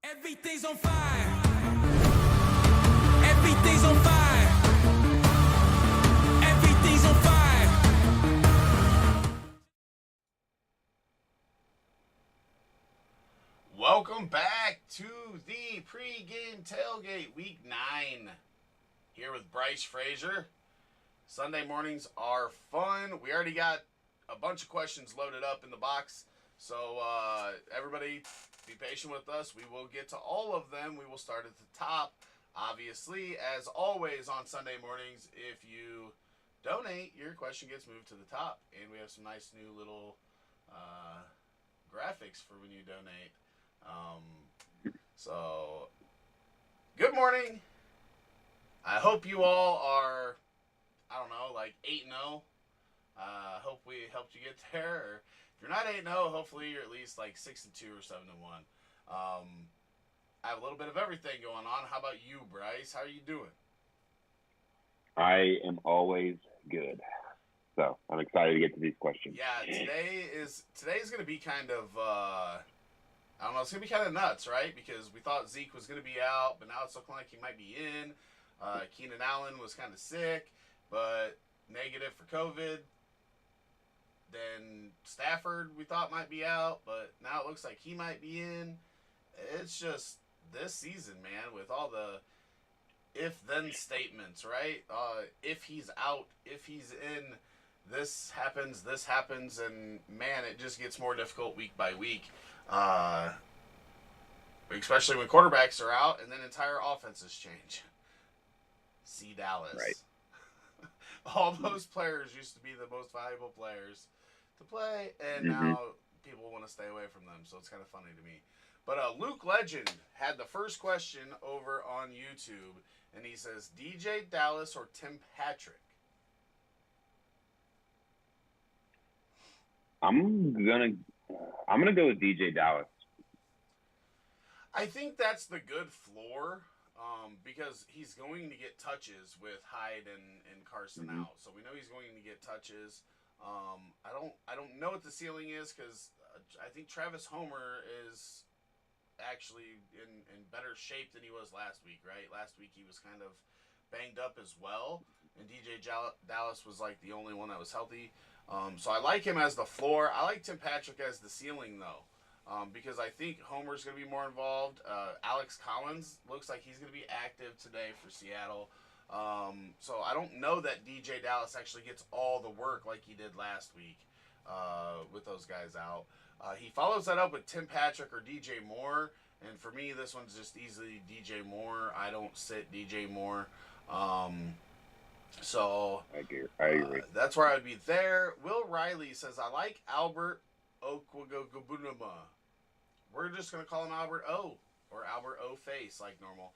Everything's on fire. Everything's on fire. Everything's on fire. Welcome back to the pregame tailgate week 9. Here with Bryce Frazier. Sunday mornings are fun. We already got a bunch of questions loaded up in the box. So everybody be patient with us. We will get to all of them. We will start at the top. Obviously, as always on Sunday mornings, if you donate, your question gets moved to the top. And we have some nice new little graphics for when you donate. So, good morning. I hope you all are, I don't know, like 8-0. Hope we helped you get there. Or if you're not 8-0, hopefully you're at least like 6-2 or 7-1. I have a little bit of everything going on. How about you, Bryce? How are you doing? I am always good. So I'm excited to get to these questions. Yeah, today's going to be kind of, I don't know, it's going to be kind of nuts, right? Because we thought Zeke was going to be out, but now it's looking like he might be in. Keenan Allen was kind of sick, but negative for COVID. Then Stafford we thought might be out, but now it looks like he might be in. It's just this season, man, with all the if-then statements, right? If he's out, if he's in, this happens, and man, it just gets more difficult week by week. Especially when quarterbacks are out and then entire offenses change. See Dallas. Right. All those players used to be the most valuable players to play, and now people want to stay away from them, so it's kind of funny to me. But Luke Legend had the first question over on YouTube, and he says, DJ Dallas or Tim Patrick? I'm gonna go with DJ Dallas. I think that's the good floor, because he's going to get touches with Hyde and Carson out. So we know he's going to get touches. I don't know what the ceiling is, because I think Travis Homer is actually in better shape than he was last week, right? Last week he was kind of banged up as well, and DJ Dallas was like the only one that was healthy. So I like him as the floor. I like Tim Patrick as the ceiling, though. Because I think Homer's going to be more involved. Alex Collins looks like he's going to be active today for Seattle. So I don't know that DJ Dallas actually gets all the work like he did last week with those guys out. He follows that up with Tim Patrick or DJ Moore. And for me, this one's just easily DJ Moore. I don't sit DJ Moore. So I agree. That's where I would be there. Will Riley says, I like Albert Okwugobunama. We're just going to call him Albert O, or Albert O Face like normal.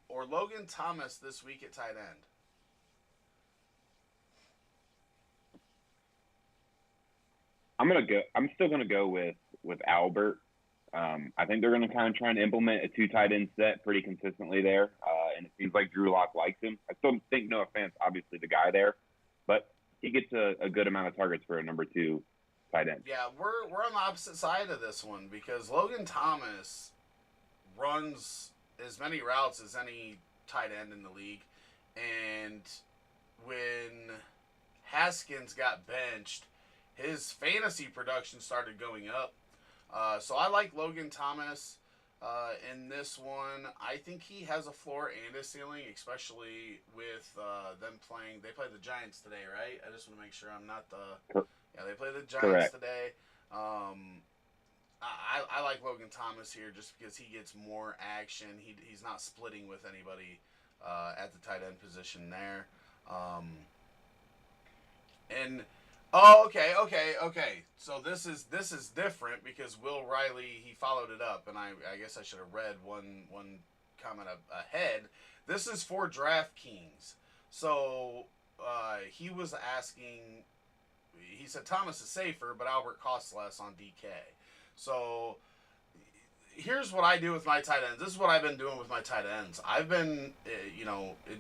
Or Logan Thomas this week at tight end. I'm still gonna go with Albert. I think they're gonna kind of try and implement a 2 tight end set pretty consistently there, and it seems like Drew Lock likes him. I still think Noah Fant's obviously the guy there, but he gets a good amount of targets for a number 2 tight end. Yeah, we're on the opposite side of this one, because Logan Thomas runs as many routes as any tight end in the league, and when Haskins got benched, his fantasy production started going up. So I like Logan Thomas in this one. I think he has a floor and a ceiling, especially with them playing. They play the Giants today, right? I just want to make sure I'm not the... Yeah, they play the Giants today. I like Logan Thomas here just because he gets more action. He's not splitting with anybody at the tight end position there. Okay. So this is different, because Will Riley, he followed it up, and I guess I should have read one comment ahead. This is for DraftKings. So he was asking. He said Thomas is safer, but Albert costs less on DK. So here's what I do with my tight ends. This is what I've been doing with my tight ends. I've been,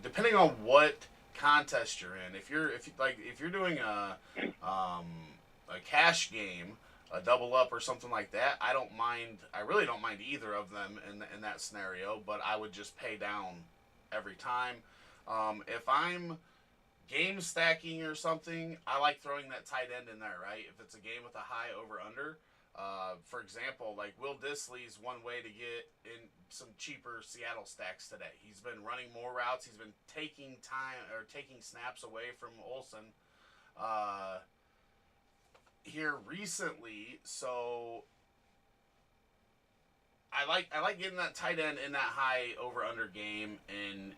depending on what contest you're in. If you're doing a cash game, a double up or something like that, I don't mind. I really don't mind either of them in that scenario. But I would just pay down every time. If I'm game stacking or something, I like throwing that tight end in there, right? If it's a game with a high over under, for example, like Will Disley's one way to get in some cheaper Seattle stacks today. He's been running more routes. He's been taking time or taking snaps away from Olsen here recently. So I like getting that tight end in that high over under game and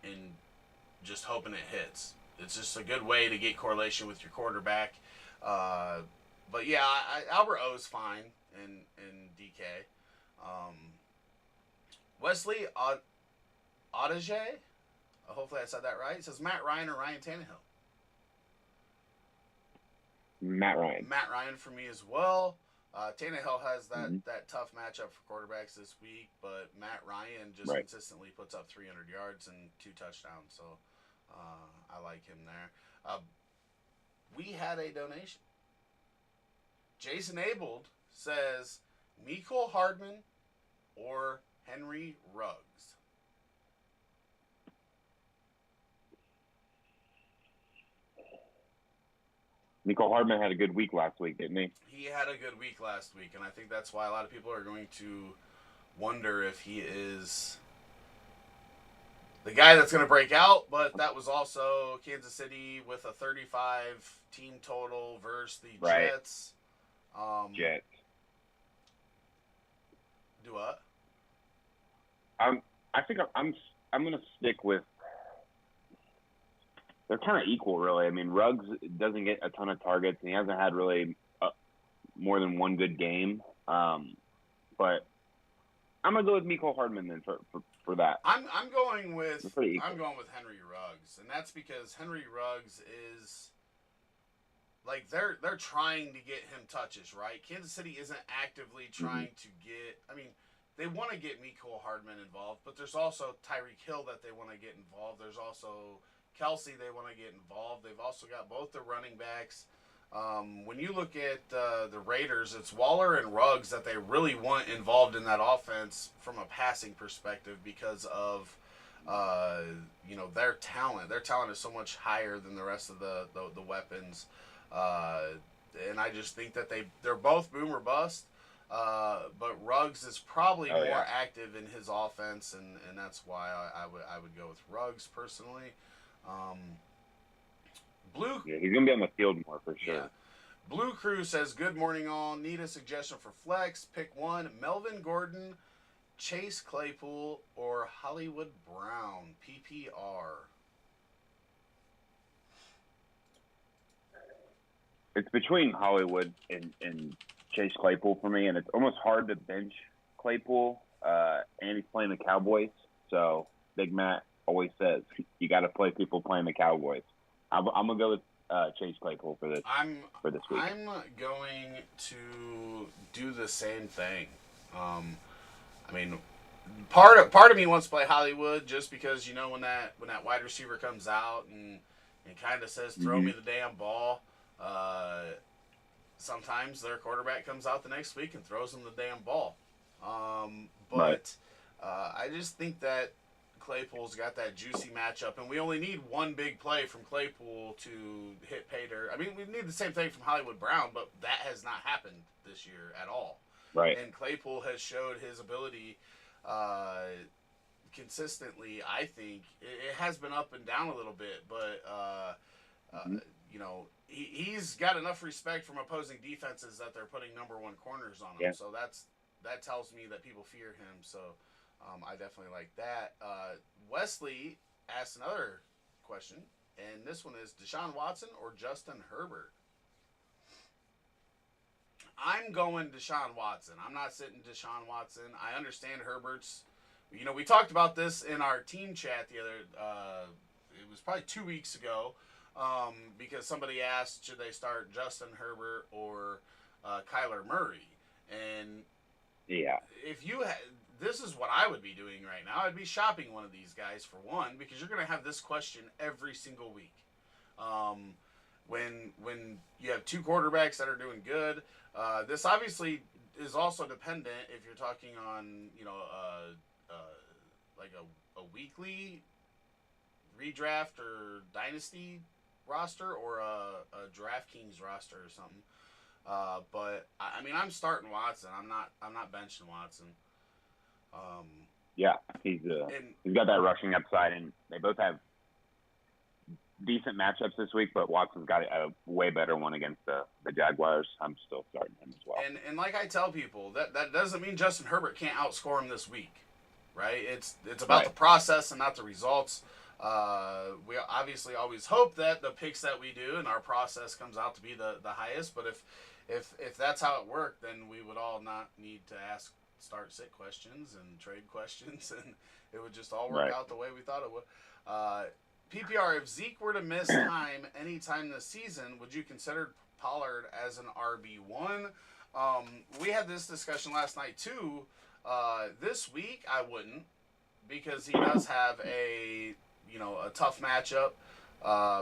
just hoping it hits. It's just a good way to get correlation with your quarterback. But yeah, Albert O is fine in DK. Um, Wesley Audige, hopefully I said that right. It says Matt Ryan or Ryan Tannehill. Matt Ryan. Matt Ryan for me as well. Tannehill has that tough matchup for quarterbacks this week, but Matt Ryan just consistently puts up 300 yards and 2 touchdowns. So I like him there. We had a donation. Jason Abold says Mecole Hardman or Henry Ruggs. Mecole Hardman had a good week last week, didn't he? He had a good week last week, and I think that's why a lot of people are going to wonder if he is the guy that's going to break out. But that was also Kansas City with a 35 team total versus the Jets. Jets. Do what? I think I'm going to stick with. They're kind of equal, really. I mean, Ruggs doesn't get a ton of targets, and he hasn't had really more than one good game. But I'm gonna go with Mecole Hardman then for that. I'm going with Henry Ruggs, and that's because Henry Ruggs is like they're trying to get him touches, right? Kansas City isn't actively trying to get. I mean, they want to get Mecole Hardman involved, but there's also Tyreek Hill that they want to get involved. There's also Kelsey they want to get involved. They've also got both the running backs. When you look at the Raiders, it's Waller and Ruggs that they really want involved in that offense from a passing perspective because of their talent. Their talent is so much higher than the rest of the weapons, and I just think that they're both boom or bust. But Ruggs is probably more active in his offense, and that's why I would go with Ruggs personally. He's gonna be on the field more for sure. Yeah. Blue Crew says, "Good morning, all. Need a suggestion for flex? Pick one: Melvin Gordon, Chase Claypool, or Hollywood Brown PPR." It's between Hollywood and Chase Claypool for me, and it's almost hard to bench Claypool. And he's playing the Cowboys, so Big Matt always says you got to play people playing the Cowboys. I'm gonna go with Chase Claypool for this week. I'm going to do the same thing. I mean, part of me wants to play Hollywood just because when that wide receiver comes out and kind of says throw me the damn ball. Sometimes their quarterback comes out the next week and throws them the damn ball. But I just think that Claypool's got that juicy matchup, and we only need one big play from Claypool to hit pay dirt. I mean, we need the same thing from Hollywood Brown, but that has not happened this year at all. Right. And Claypool has showed his ability consistently. I think it has been up and down a little bit, but he's got enough respect from opposing defenses that they're putting number one corners on him. Yeah. So that tells me that people fear him. So I definitely like that. Wesley asked another question, and this one is Deshaun Watson or Justin Herbert? I'm going Deshaun Watson. I'm not sitting Deshaun Watson. I understand Herbert's. We talked about this in our team chat the other. It was probably 2 weeks ago, because somebody asked should they start Justin Herbert or Kyler Murray, and if you this is what I would be doing right now. I'd be shopping one of these guys for one, because you're going to have this question every single week. when you have two quarterbacks that are doing good. This obviously is also dependent if you're talking on like a weekly redraft or dynasty roster or a DraftKings roster or something. But I mean, I'm starting Watson. I'm not benching Watson. Yeah, he's got that rushing upside, and they both have decent matchups this week. But Watson's got a way better one against the Jaguars. I'm still starting him as well. And like I tell people, that doesn't mean Justin Herbert can't outscore him this week, right? It's about the process and not the results. We obviously always hope that the picks that we do and our process comes out to be the highest. But if that's how it worked, then we would all not need to ask start-sit questions and trade questions, and it would just all work out the way we thought it would. PPR, if Zeke were to miss time anytime this season, would you consider Pollard as an RB1? We had this discussion last night too. This week I wouldn't, because he does have a tough matchup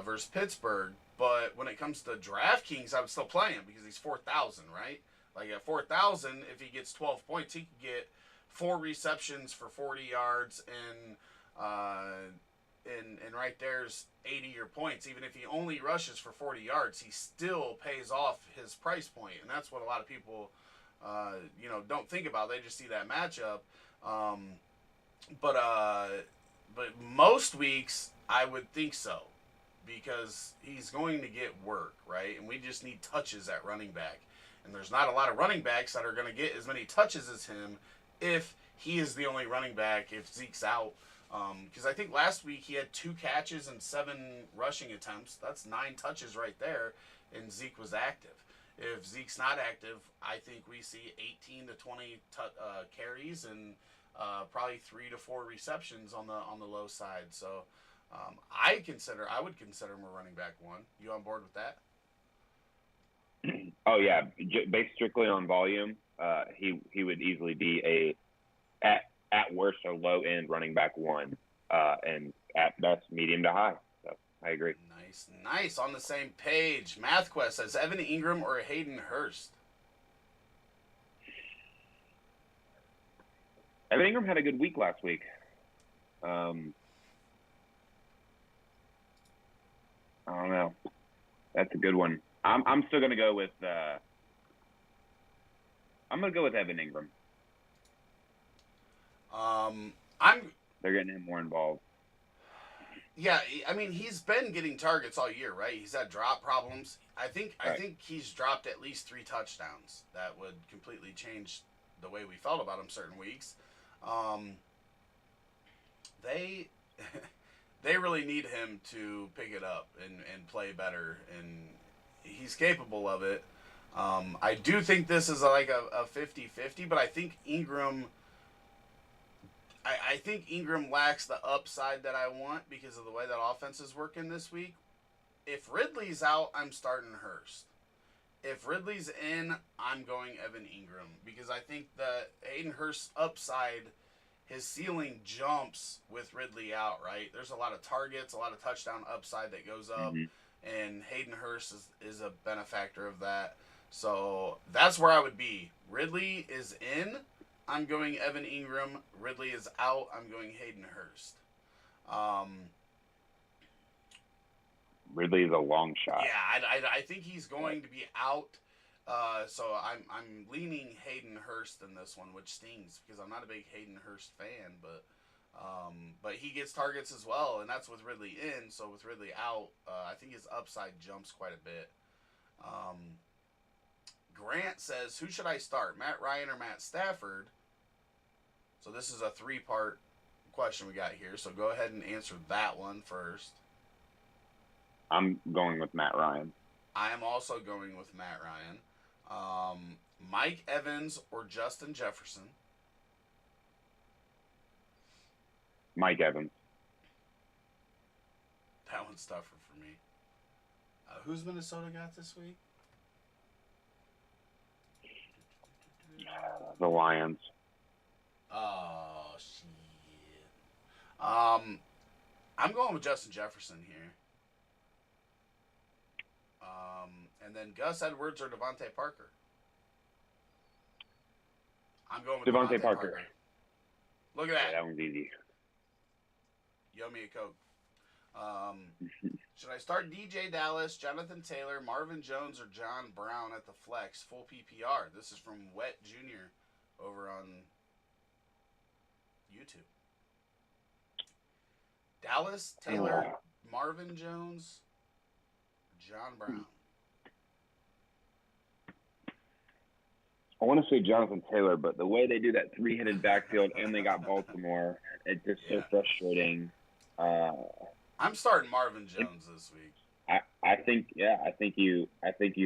versus Pittsburgh. But when it comes to DraftKings, I would still play him because he's 4,000, right? Like at 4,000, if he gets 12 points, he could get 4 receptions for 40 yards, and right there's 80 your points. Even if he only rushes for 40 yards, he still pays off his price point, and that's what a lot of people, don't think about. They just see that matchup. But most weeks I would think so, because he's going to get work, right? And we just need touches at running back. And there's not a lot of running backs that are going to get as many touches as him if he is the only running back, if Zeke's out. Because I think last week he had 2 catches and 7 rushing attempts. That's 9 touches right there, and Zeke was active. If Zeke's not active, I think we see 18 to 20 carries and probably 3 to 4 receptions on the low side. So I would consider him a running back 1. You on board with that? Oh yeah, based strictly on volume, he would easily be at worst a low end running back 1, and at best medium to high. So I agree. Nice. On the same page. MathQuest says Evan Ingram or Hayden Hurst. Evan Ingram had a good week last week. I don't know. That's a good one. I'm still gonna go with Evan Ingram. They're getting him more involved. Yeah, I mean, he's been getting targets all year, right? He's had drop problems. I think he's dropped at least 3 touchdowns. That would completely change the way we felt about him certain weeks. They really need him to pick it up and play better, and he's capable of it. I do think this is like a 50-50, but I think Ingram lacks the upside that I want because of the way that offense is working this week. If Ridley's out, I'm starting Hurst. If Ridley's in, I'm going Evan Ingram, because I think that Hayden Hurst's upside, his ceiling jumps with Ridley out, right? There's a lot of targets, a lot of touchdown upside that goes up, and Hayden Hurst is a benefactor of that. So that's where I would be. Ridley is in, I'm going Evan Ingram. Ridley is out, I'm going Hayden Hurst. Ridley is a long shot. Yeah, I think he's going to be out. So I'm leaning Hayden Hurst in this one, which stings because I'm not a big Hayden Hurst fan, but he gets targets as well, and that's with Ridley in. So with Ridley out, I think his upside jumps quite a bit. Grant says, who should I start, Matt Ryan or Matt Stafford? So this is a 3-part question we got here, so go ahead and answer that one first. I'm going with Matt Ryan. I am also going with Matt Ryan. Mike Evans or Justin Jefferson? Mike Evans. That one's tougher for me. Who's Minnesota got this week? The Lions. Oh, shit. I'm going with Justin Jefferson here. And then Gus Edwards or Devontae Parker. I'm going with Devontae Devontae Parker. Parker. Look at Yeah, that. that one's easy. Yo me a Coke. Should I start DJ Dallas, Jonathan Taylor, Marvin Jones, or John Brown at the flex? Full PPR. This is from Wet Jr. over on YouTube. Dallas, Taylor, Marvin Jones, John Brown. I want to say Jonathan Taylor, but the way they do that three-headed backfield and they got Baltimore, it's just so frustrating. I'm starting Marvin Jones this week. I think you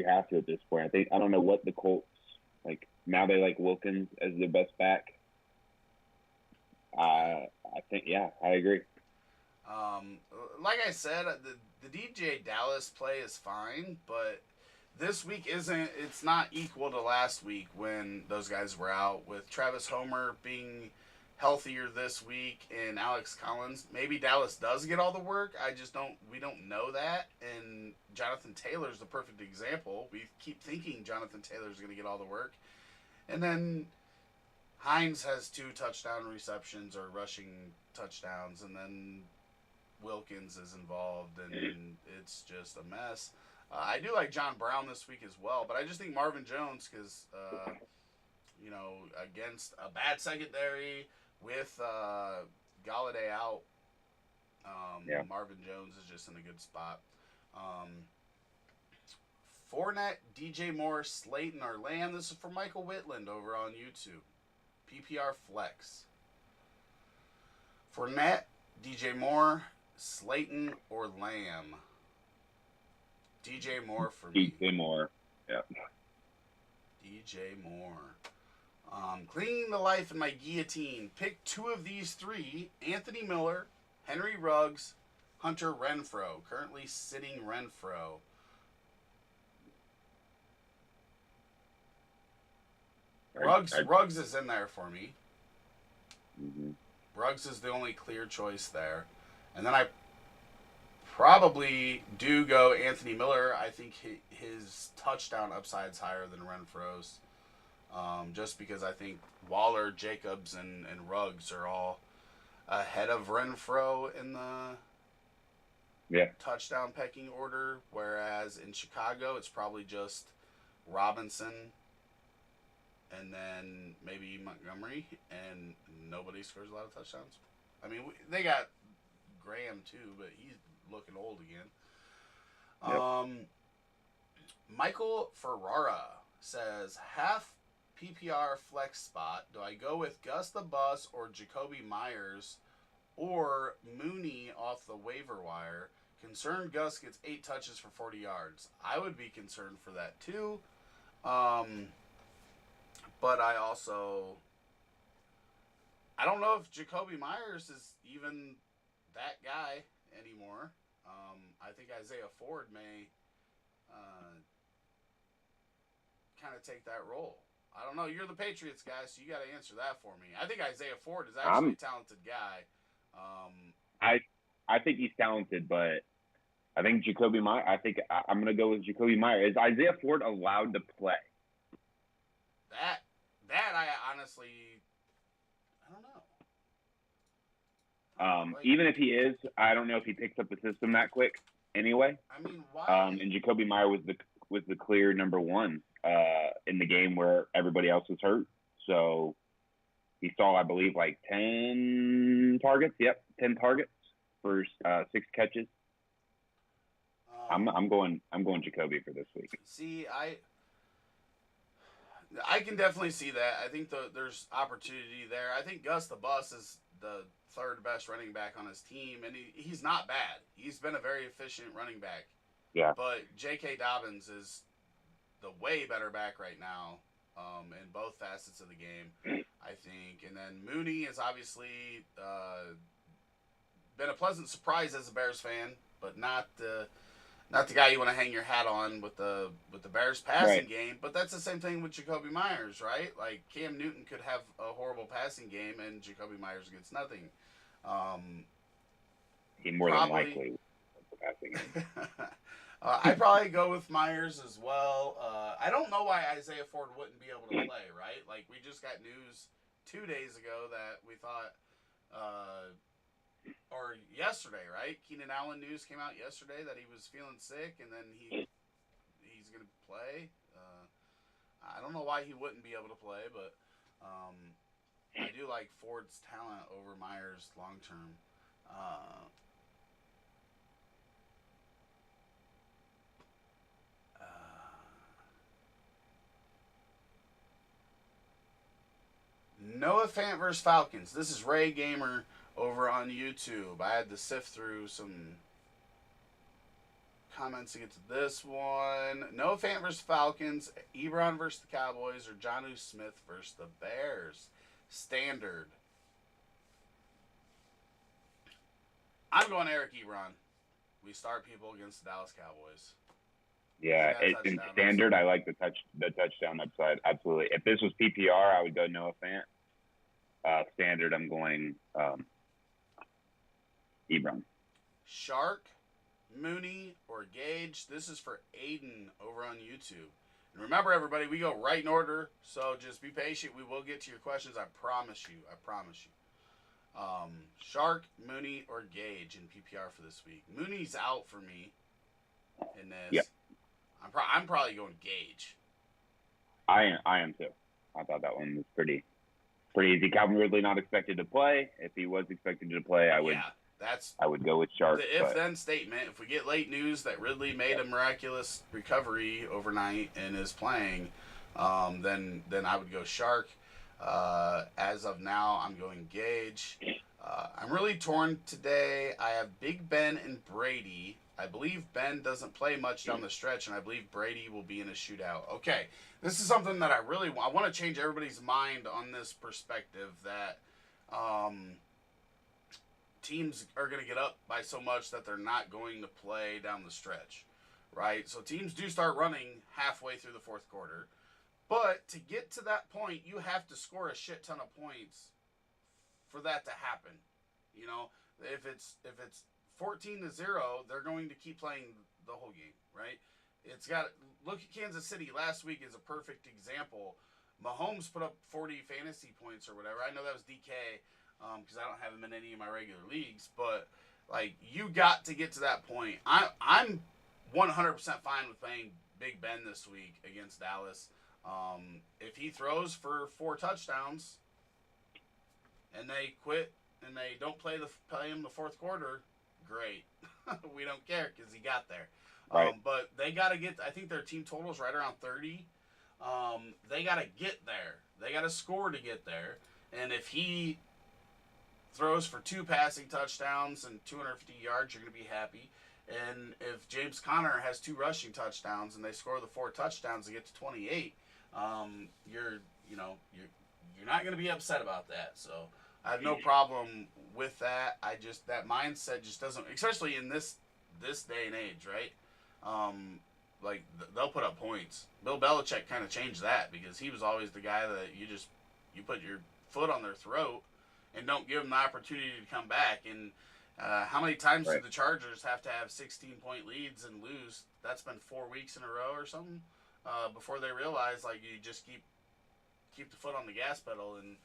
have to at this point. I don't know what the Colts like now. They like Wilkins as their best back. I think I agree. Like I said, the DJ Dallas play is fine, but this week it's not equal to last week when those guys were out, with Travis Homer being healthier this week and Alex Collins. Maybe Dallas does get all the work. We don't know that. And Jonathan Taylor's the perfect example. We keep thinking Jonathan Taylor's going to get all the work. And then Hines has 2 touchdown receptions or rushing touchdowns, and then Wilkins is involved, and it's just a mess. I do like John Brown this week as well, but I just think Marvin Jones, because, against a bad secondary with Galladay out, Marvin Jones is just in a good spot. Fournette, DJ Moore, Slayton, or Lamb. This is for Michael Whitland over on YouTube. PPR Flex. Fournette, DJ Moore, Slayton, or Lamb. DJ Moore for me. DJ Moore. Yeah. DJ Moore. Cleaning the life in my guillotine. Pick 2 of these 3. Anthony Miller, Henry Ruggs, Hunter Renfrow. Currently sitting Renfrow. Ruggs is in there for me. Mm-hmm. Ruggs is the only clear choice there. And then I probably do go Anthony Miller. I think his touchdown upside's higher than Renfro's. Just because I think Waller, Jacobs, and Ruggs are all ahead of Renfro in the touchdown pecking order. Whereas in Chicago, it's probably just Robinson and then maybe Montgomery, and nobody scores a lot of touchdowns. I mean, they got Graham too, but he's looking old again. Yep. Michael Ferrara says, half PPR flex spot. Do I go with Gus the Bus or Jacoby Myers or Mooney off the waiver wire? Concerned Gus gets 8 touches for 40 yards. I would be concerned for that too. But I don't know if Jacoby Myers is even that guy anymore. I think Isaiah Ford may kind of take that role. I don't know. You're the Patriots guy, so you got to answer that for me. I think Isaiah Ford is actually a talented guy. I think he's talented, but I think Jacoby Myers. I think I'm going to go with Jacoby Myers. Is Isaiah Ford allowed to play? That I honestly, I don't know. Even if he is, I don't know if he picks up the system that quick. Anyway, I mean, why? And Jacoby Myers was the clear number 1 in the game where everybody else was hurt. So he saw, I believe, like 10 targets. Yep, 10 targets for 6 catches. I'm going Jacoby for this week. See, I can definitely see that. I think there's opportunity there. I think Gus the Bus is the 3rd best running back on his team, and he's not bad. He's been a very efficient running back. Yeah. But J.K. Dobbins is the way better back right now in both facets of the game, I think. And then Mooney has obviously been a pleasant surprise as a Bears fan, but not the guy you want to hang your hat on with the Bears passing game. But that's the same thing with Jacoby Myers, right? Like, Cam Newton could have a horrible passing game, and Jacoby Myers gets nothing. He more than likely the passing game. I'd probably go with Myers as well. I don't know why Isaiah Ford wouldn't be able to play, right? Like, we just got news 2 days ago that we thought, or yesterday, right? Keenan Allen news came out yesterday that he was feeling sick, and then he's going to play. I don't know why he wouldn't be able to play, but I do like Ford's talent over Myers long term. Noah Fant versus Falcons. This is Ray Gamer over on YouTube. I had to sift through some comments to get to this one. Noah Fant versus Falcons, Ebron versus the Cowboys, or Jonnu Smith versus the Bears. Standard. I'm going Eric Ebron. We start people against the Dallas Cowboys. Yeah, in standard, I like the touchdown upside. Absolutely. If this was PPR, I would go Noah Fant. Standard, I'm going Ebron. Shark, Mooney, or Gage. This is for Aiden over on YouTube. And remember, everybody, we go right in order, so just be patient. We will get to your questions. I promise you. I promise you. Shark, Mooney, or Gage in PPR for this week. Mooney's out for me in this. Yep. I'm probably going Gage. I am too. I thought that one was pretty easy. Calvin Ridley not expected to play. If he was expected to play, I would go with Shark. The if-then statement. If we get late news that Ridley made a miraculous recovery overnight and is playing, then I would go Shark. As of now, I'm going Gage. I'm really torn today. I have Big Ben and Brady. I believe Ben doesn't play much down the stretch, and I believe Brady will be in a shootout. Okay, this is something that I want to change everybody's mind on this perspective that teams are going to get up by so much that they're not going to play down the stretch, right? So teams do start running halfway through the fourth quarter. But to get to that point, you have to score a shit ton of points for that to happen. You know, if it's 14-0, they're going to keep playing the whole game, right? Look at Kansas City last week is a perfect example. Mahomes put up 40 fantasy points or whatever. I know that was DK because I don't have him in any of my regular leagues, but like you got to get to that point. I'm 100% fine with playing Big Ben this week against Dallas. If he throws for 4 touchdowns and they quit and they don't play him the fourth quarter, great. We don't care because he got there. Right. But they got to get, I think their team total is right around 30. They got to get there. They got to score to get there. And if he throws for 2 passing touchdowns and 250 yards, you're going to be happy. And if James Conner has 2 rushing touchdowns and they score the 4 touchdowns to get to 28, you're not going to be upset about that. So I have no problem with that. That mindset just doesn't, especially in this day and age, right? They'll put up points. Bill Belichick kind of changed that because he was always the guy that you put your foot on their throat and don't give them the opportunity to come back. And how many times do the Chargers have to have 16-point leads and lose? That's been 4 weeks in a row or something before they realize like you just keep the foot on the gas pedal and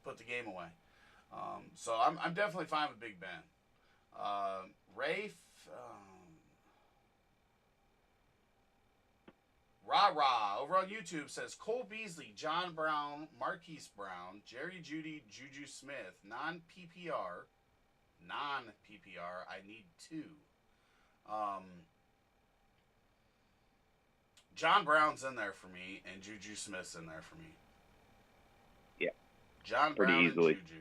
put the game away. So I'm definitely fine with Big Ben. Rafe, Rah over on YouTube says Cole Beasley, John Brown, Marquise Brown, Jerry Jeudy, Juju Smith, non-PPR. I need 2. John Brown's in there for me, and Juju Smith's in there for me. Yeah. John pretty Brown easily. And Juju.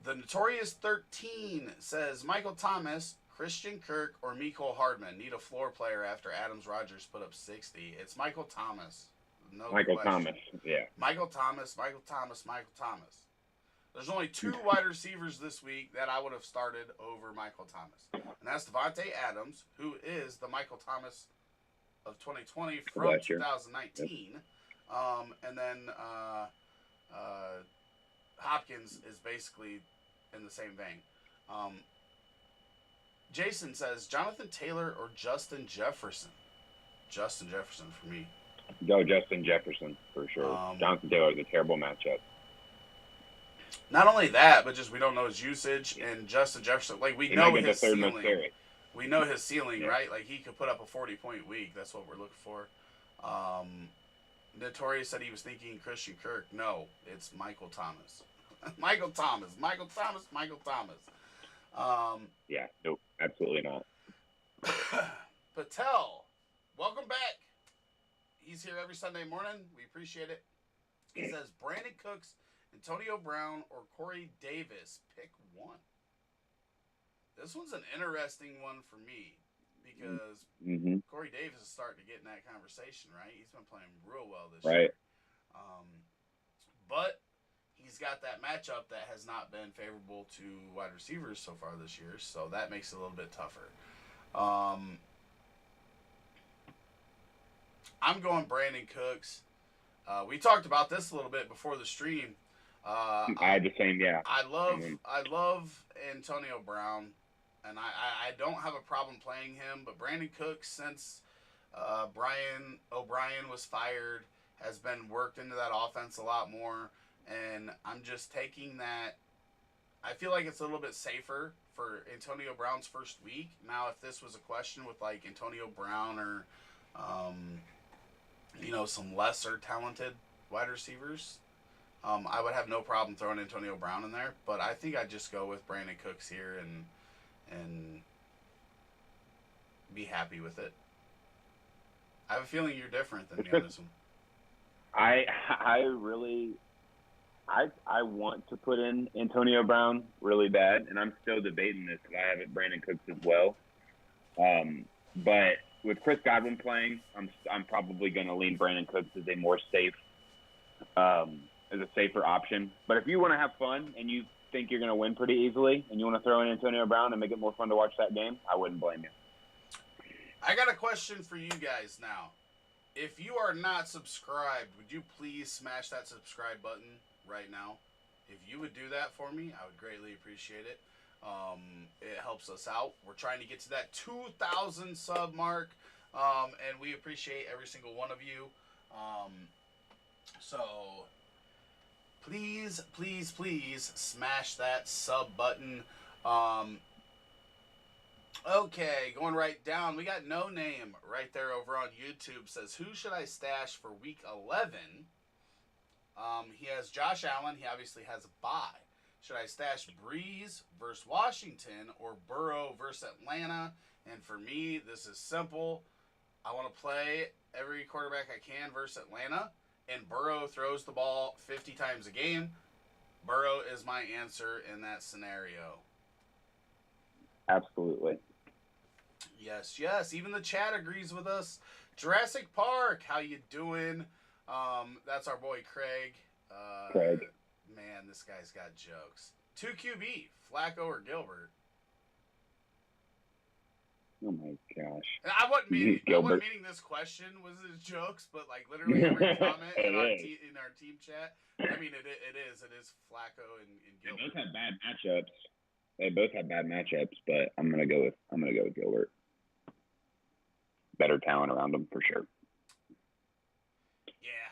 The Notorious 13 says Michael Thomas, Christian Kirk, or Mecole Hardman need a floor player after Adams Rogers put up 60. It's Michael Thomas. No Michael question. Thomas, yeah. Michael Thomas. There's only 2 wide receivers this week that I would have started over Michael Thomas. And that's Devontae Adams, who is the Michael Thomas of 2020 from 2019. And then Hopkins is basically in the same vein. Jason says Jonathan Taylor or Justin Jefferson. Justin Jefferson for me. Go Justin Jefferson for sure. Jonathan Taylor is a terrible matchup. Not only that, but just we don't know his usage, and Justin Jefferson, like we know his ceiling. We know his ceiling, right? Like he could put up a 40-point week. That's what we're looking for. Notorious said he was thinking Christian Kirk. No, it's Michael Thomas. Michael Thomas. Yeah, nope, absolutely not. Patel, welcome back. He's here every Sunday morning. We appreciate it. He says Brandon Cooks, Antonio Brown, or Corey Davis. Pick one. This one's an interesting one for me because Corey Davis is starting to get in that conversation, right? He's been playing real well this year. But he's got that matchup that has not been favorable to wide receivers so far this year, so that makes it a little bit tougher. I'm going Brandon Cooks. We talked about this a little bit before the stream. I had the same, yeah. I love Antonio Brown, and I don't have a problem playing him. But Brandon Cooks, since Brian O'Brien was fired, has been worked into that offense a lot more. And I'm just taking that. I feel like it's a little bit safer for Antonio Brown's first week. Now, if this was a question with like Antonio Brown or, some lesser talented wide receivers, I would have no problem throwing Antonio Brown in there. But I think I'd just go with Brandon Cooks here and be happy with it. I have a feeling you're different than me on this one. I want to put in Antonio Brown really bad, and I'm still debating this because I have it Brandon Cooks as well. But with Chris Godwin playing, I'm probably going to lean Brandon Cooks as a more safe, as a safer option. But if you want to have fun and you think you're going to win pretty easily, and you want to throw in Antonio Brown and make it more fun to watch that game, I wouldn't blame you. I got a question for you guys now. If you are not subscribed, would you please smash that subscribe button right now? If you would do that for me, I would greatly appreciate it. It helps us out. We're trying to get to that 2,000 sub mark, and we appreciate every single one of you. So please, please, please smash that sub button. Okay, going right down. We got No Name right there over on YouTube. Says, who should I stash for week 11? He has Josh Allen. He obviously has a bye. Should I stash Breeze versus Washington or Burrow versus Atlanta? And for me, this is simple. I want to play every quarterback I can versus Atlanta, and Burrow throws the ball 50 times a game. Burrow is my answer in that scenario. Absolutely. Yes, yes. Even the chat agrees with us. Jurassic Park, how you doing? That's our boy Craig. Craig. Man, this guy's got jokes. 2QB, Flacco or Gilbert? Oh my gosh. I wasn't meaning this question was his jokes, but like literally every comment in our team chat. I mean, it is Flacco and Gilbert. They both have bad matchups, but I'm gonna go with Gilbert. Better talent around him for sure. Yeah.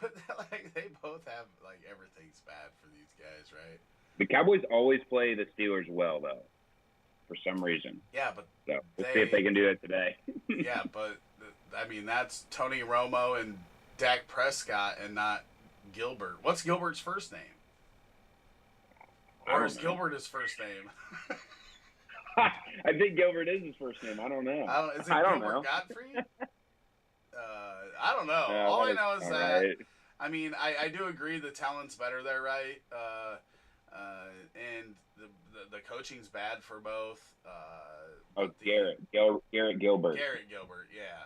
But like they both have like everything's bad for these guys, right? The Cowboys always play the Steelers well though, for some reason. Yeah, but so we'll see if they can do it today. Yeah, but I mean that's Tony Romo and Dak Prescott and not Gilbert. What's Gilbert's first name? Or is Gilbert his first name? I think Gilbert is his first name. I don't know. Is it Gilbert Godfrey? I don't know. All I know is that, right. I mean, I do agree the talent's better there, right? And the coaching's bad for both. Garrett Gilbert. Garrett Gilbert, yeah.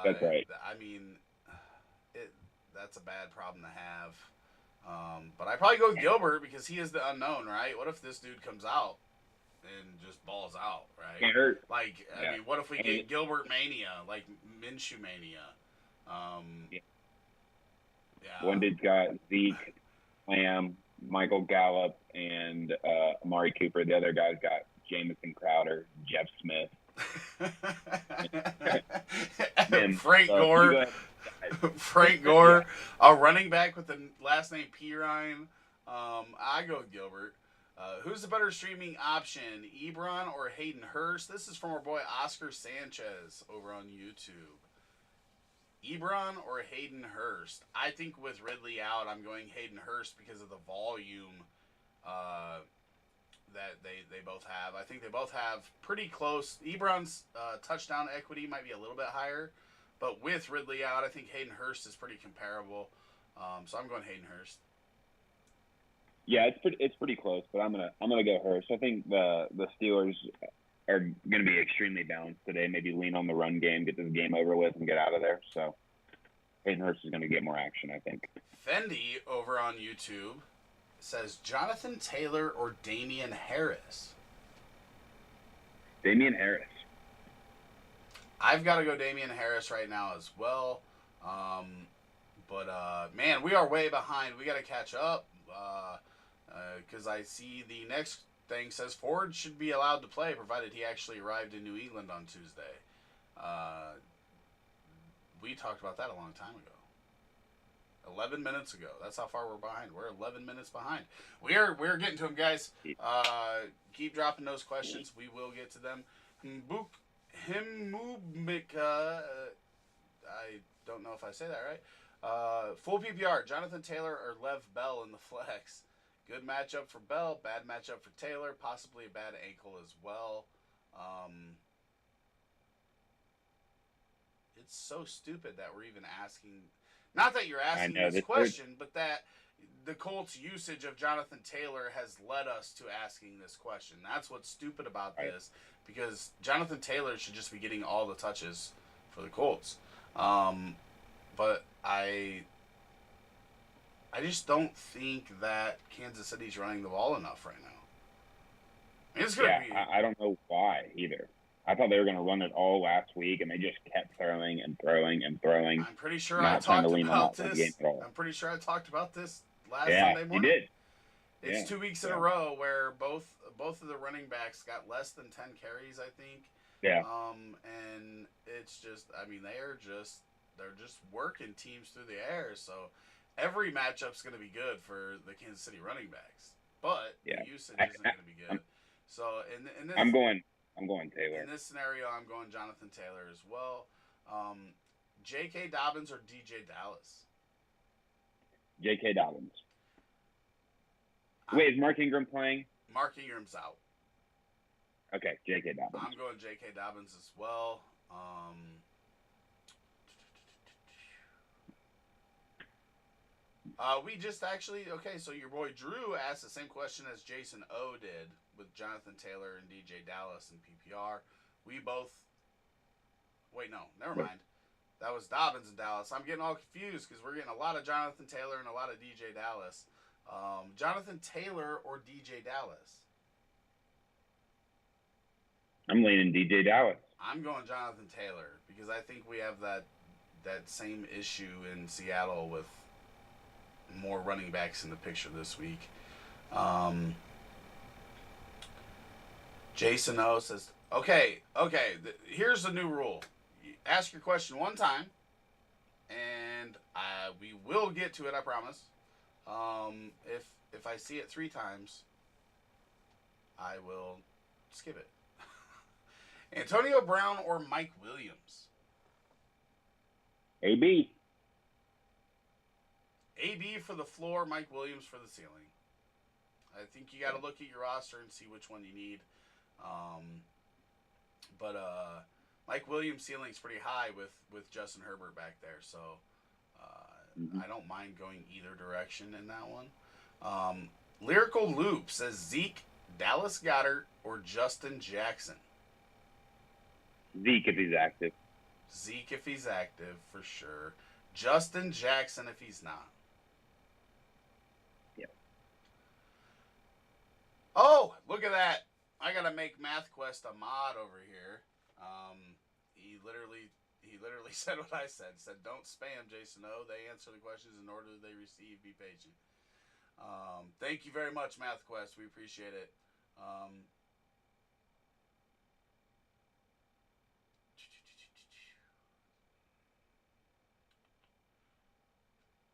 That's right. I mean, that's a bad problem to have. But I probably go with Gilbert because he is the unknown, right? What if this dude comes out and just balls out, right? Can't hurt. Like, I mean, what if we get Gilbert mania, like Minshew mania? Yeah. One dude's got Zeke, Lamb, Michael Gallup, and Amari Cooper. The other guy's got Jamison Crowder, Jeff Smith. Frank So Gore. Frank Gore, a running back with the last name Pirine. I go with Gilbert. Who's the better streaming option, Ebron or Hayden Hurst? This is from our boy Oscar Sanchez over on YouTube. Ebron or Hayden Hurst? I think with Ridley out, I'm going Hayden Hurst because of the volume that they both have. I think they both have pretty close. Ebron's touchdown equity might be a little bit higher, but with Ridley out, I think Hayden Hurst is pretty comparable. So I'm going Hayden Hurst. Yeah, it's pretty close, but I'm gonna go Hurst. I think the Steelers are gonna be extremely balanced today. Maybe lean on the run game, get this game over with, and get out of there. So Hayden Hurst is gonna get more action, I think. Fendi over on YouTube says Jonathan Taylor or Damian Harris. Damian Harris. I've got to go Damian Harris right now as well. Man, we are way behind. We got to catch up. Because I see the next thing says Ford should be allowed to play provided he actually arrived in New England on Tuesday. We talked about that a long time ago. 11 minutes ago. That's how far we're behind. We're 11 minutes behind. We're getting to them, guys. Keep dropping those questions. We will get to them. Himubika, I don't know if I say that right. Full PPR, Jonathan Taylor or Lev Bell in the flex. Good matchup for Bell, bad matchup for Taylor, possibly a bad ankle as well. It's so stupid that we're even asking. Not that you're asking this question, but that the Colts' usage of Jonathan Taylor has led us to asking this question. That's what's stupid about this, because Jonathan Taylor should just be getting all the touches for the Colts. But I just don't think that Kansas City's running the ball enough right now. I mean, it's gonna be. I don't know why either. I thought they were going to run it all last week, and they just kept throwing and throwing and throwing. I'm pretty sure I talked about this. I'm pretty sure I talked about this last Sunday morning. You did. It's 2 weeks in a row where both of the running backs got less than 10 carries, I think. Yeah. And it's just, I mean, they're just working teams through the air. So every matchup's going to be good for the Kansas City running backs, but the usage isn't going to be good. So in this, I'm going Taylor. In this scenario, I'm going Jonathan Taylor as well. J.K. Dobbins or DJ Dallas? J.K. Dobbins. Wait, is Mark Ingram playing? Mark Ingram's out. Okay, J.K. Dobbins. I'm going J.K. Dobbins as well. We just actually, so your boy Drew asked the same question as Jason O did with Jonathan Taylor and DJ Dallas and PPR. We both, never mind. That was Dobbins and Dallas. I'm getting all confused because we're getting a lot of Jonathan Taylor and a lot of DJ Dallas. Jonathan Taylor or DJ Dallas? I'm leaning DJ Dallas. I'm going Jonathan Taylor because I think we have that same issue in Seattle with more running backs in the picture this week. Jason O says, here's the new rule. You ask your question one time, and we will get to it, I promise. If I see it 3 times, I will skip it. Antonio Brown or Mike Williams? AB. AB for the floor, Mike Williams for the ceiling. I think you got to look at your roster and see which one you need. But Mike Williams' ceiling's pretty high with Justin Herbert back there, so I don't mind going either direction in that one. Lyrical Loop says Zeke, Dallas Goedert, or Justin Jackson. Zeke if he's active. Zeke if he's active, for sure. Justin Jackson if he's not. Yeah. Oh, look at that. I got to make MathQuest a mod over here. he literally said what I said. Said, don't spam, Jason O. They answer the questions in order they receive. Be patient. Thank you very much, MathQuest. We appreciate it.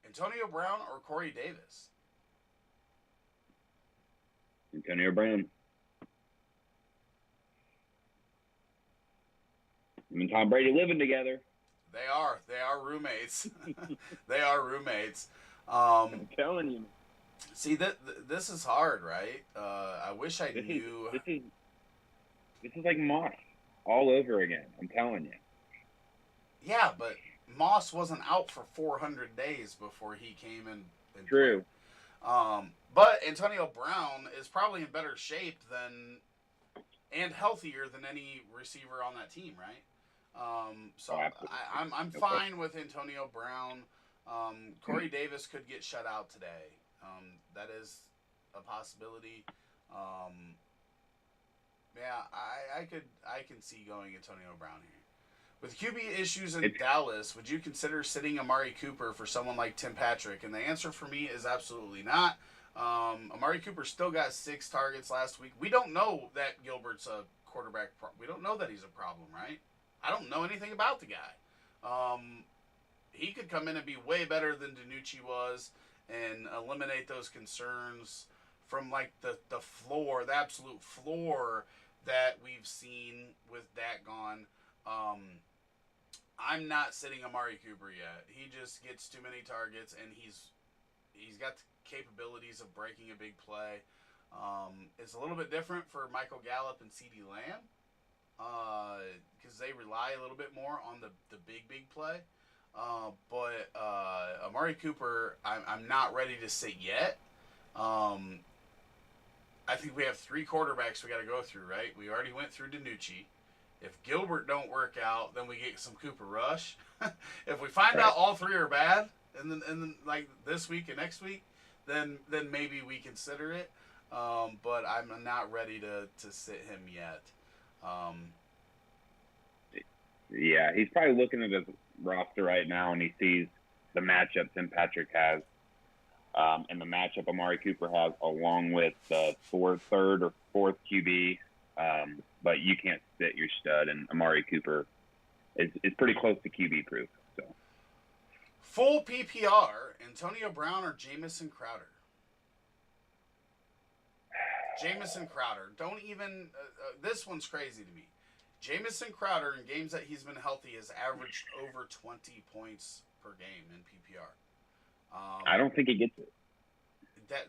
Antonio Brown or Corey Davis? Antonio Brown. Him and Tom Brady living together. They are. They are roommates. They are roommates. I'm telling you. See, this is hard, right? I wish I knew. This is like Moss all over again. I'm telling you. Yeah, but Moss wasn't out for 400 days before he came in. And True. But Antonio Brown is probably in better shape and healthier than any receiver on that team, right? So I'm fine with Antonio Brown. Corey Davis could get shut out today. That is a possibility. Yeah, I can see going Antonio Brown here. With QB issues in Dallas, would you consider sitting Amari Cooper for someone like Tim Patrick? And the answer for me is absolutely not. Amari Cooper still got 6 targets last week. We don't know that Gilbert's a quarterback. We don't know that he's a problem, right? I don't know anything about the guy. He could come in and be way better than DiNucci was and eliminate those concerns from like the floor, the absolute floor that we've seen with Dak gone. I'm not sitting Amari Cooper yet. He just gets too many targets, and he's got the capabilities of breaking a big play. It's a little bit different for Michael Gallup and CeeDee Lamb because they rely a little bit more on the big play. But Amari Cooper, I'm not ready to sit yet. I think we have 3 quarterbacks we got to go through, right? We already went through DiNucci. If Gilbert don't work out, then we get some Cooper Rush. If we find out all 3 are bad, and then like this week and next week, then maybe we consider it. But I'm not ready to sit him yet. Yeah, he's probably looking at his roster right now, and he sees the matchup Tim Patrick has, and the matchup Amari Cooper has, along with the 3rd or 4th QB. But you can't sit your stud, and Amari Cooper is pretty close to QB proof. So, full PPR, Antonio Brown or Jamison Crowder? Jamison Crowder. Don't even. This one's crazy to me. Jamison Crowder, in games that he's been healthy, has averaged over 20 points per game in PPR. I don't think he gets it.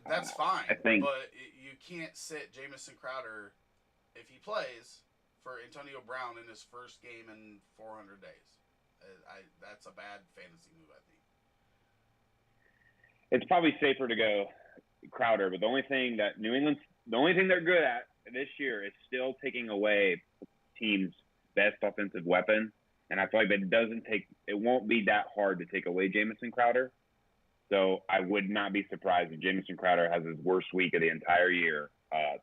That's fine, I think, but you can't sit Jamison Crowder if he plays for Antonio Brown in his first game in 400 days. That's a bad fantasy move, I think. It's probably safer to go Crowder, but the only thing they're good at this year is still taking away team's best offensive weapon, and I feel like it won't be that hard to take away Jamison Crowder. So I would not be surprised if Jamison Crowder has his worst week of the entire year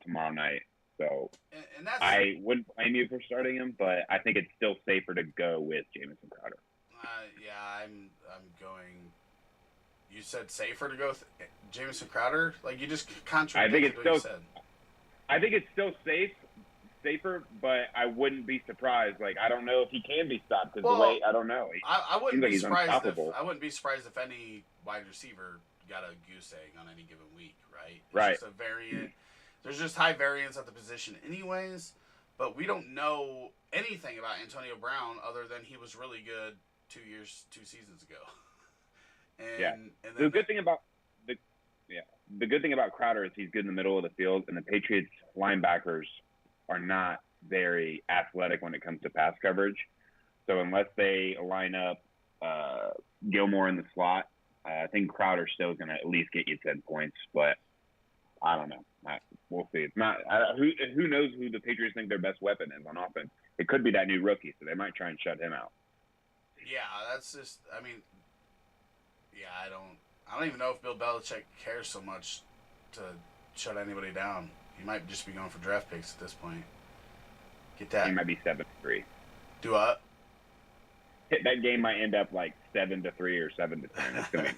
tomorrow night. So and that's, I wouldn't blame you for starting him, but I think it's still safer to go with Jamison Crowder. Yeah, I'm going. You said safer to go with Jamison Crowder? Like, you just contradicted what you said. I think it's still safer, but I wouldn't be surprised. Like, I don't know if he can be stopped because the way I don't know. I wouldn't be surprised if any wide receiver got a goose egg on any given week, right? Right. It's just a variant. There's just high variance at the position anyways, but we don't know anything about Antonio Brown other than he was really good 2 seasons ago. And the good thing about Crowder is he's good in the middle of the field, and the Patriots linebackers are not very athletic when it comes to pass coverage. So unless they line up Gilmore in the slot, I think Crowder still is going to at least get you 10 points, but I don't know. We'll see. It's not who knows who the Patriots think their best weapon is on offense. It could be that new rookie, so they might try and shut him out. Yeah, that's just. I mean, yeah, I don't even know if Bill Belichick cares so much to shut anybody down. He might just be going for draft picks at this point. Get that? He might be 7-3. Do what? that game might end up like 7-3 or 7-10. It's gonna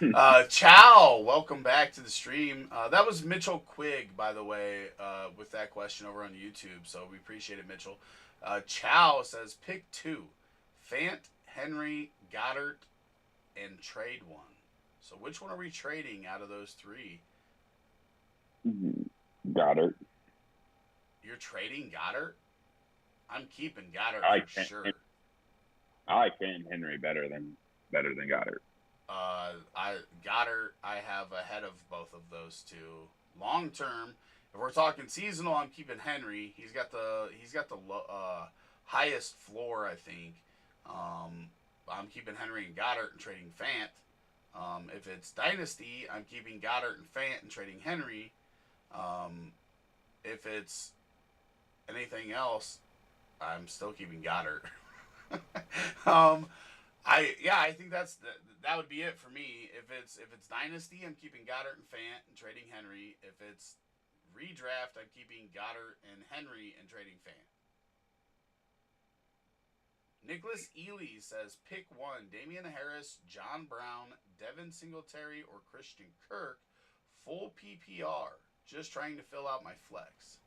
be. Chow, welcome back to the stream. That was Mitchell Quigg, by the way, with that question over on YouTube. So we appreciate it, Mitchell. Chow says pick 2: Fant, Henry, Goddard, and trade 1. So which one are we trading out of those 3? Goddard. You're trading Goddard? I'm keeping Goddard for sure. I like Henry better than Goddard. Goddard I have ahead of both of those two. Long term, if we're talking seasonal, I'm keeping Henry. He's got the highest floor, I think. I'm keeping Henry and Goddard and trading Fant. If it's dynasty, I'm keeping Goddard and Fant and trading Henry. If it's anything else, I'm still keeping Goddard. I think that would be it for me. If it's dynasty, I'm keeping Goddard and Fant and trading Henry. If it's redraft, I'm keeping Goddard and Henry and trading Fant. Nicholas Ely says pick 1: Damian Harris, John Brown, Devin Singletary, or Christian Kirk. Full PPR. Just trying to fill out my flex.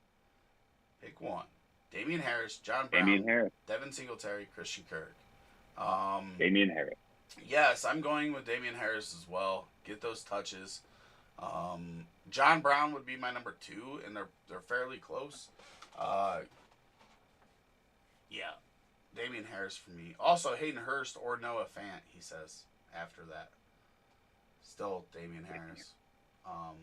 Pick 1: Damian Harris, John Brown, Devin Singletary, Christian Kirk. Damian Harris. Yes, I'm going with Damian Harris as well. Get those touches. John Brown would be my number 2, and they're fairly close. Yeah, Damian Harris for me. Also, Hayden Hurst or Noah Fant, he says, after that. Still Damian Harris. A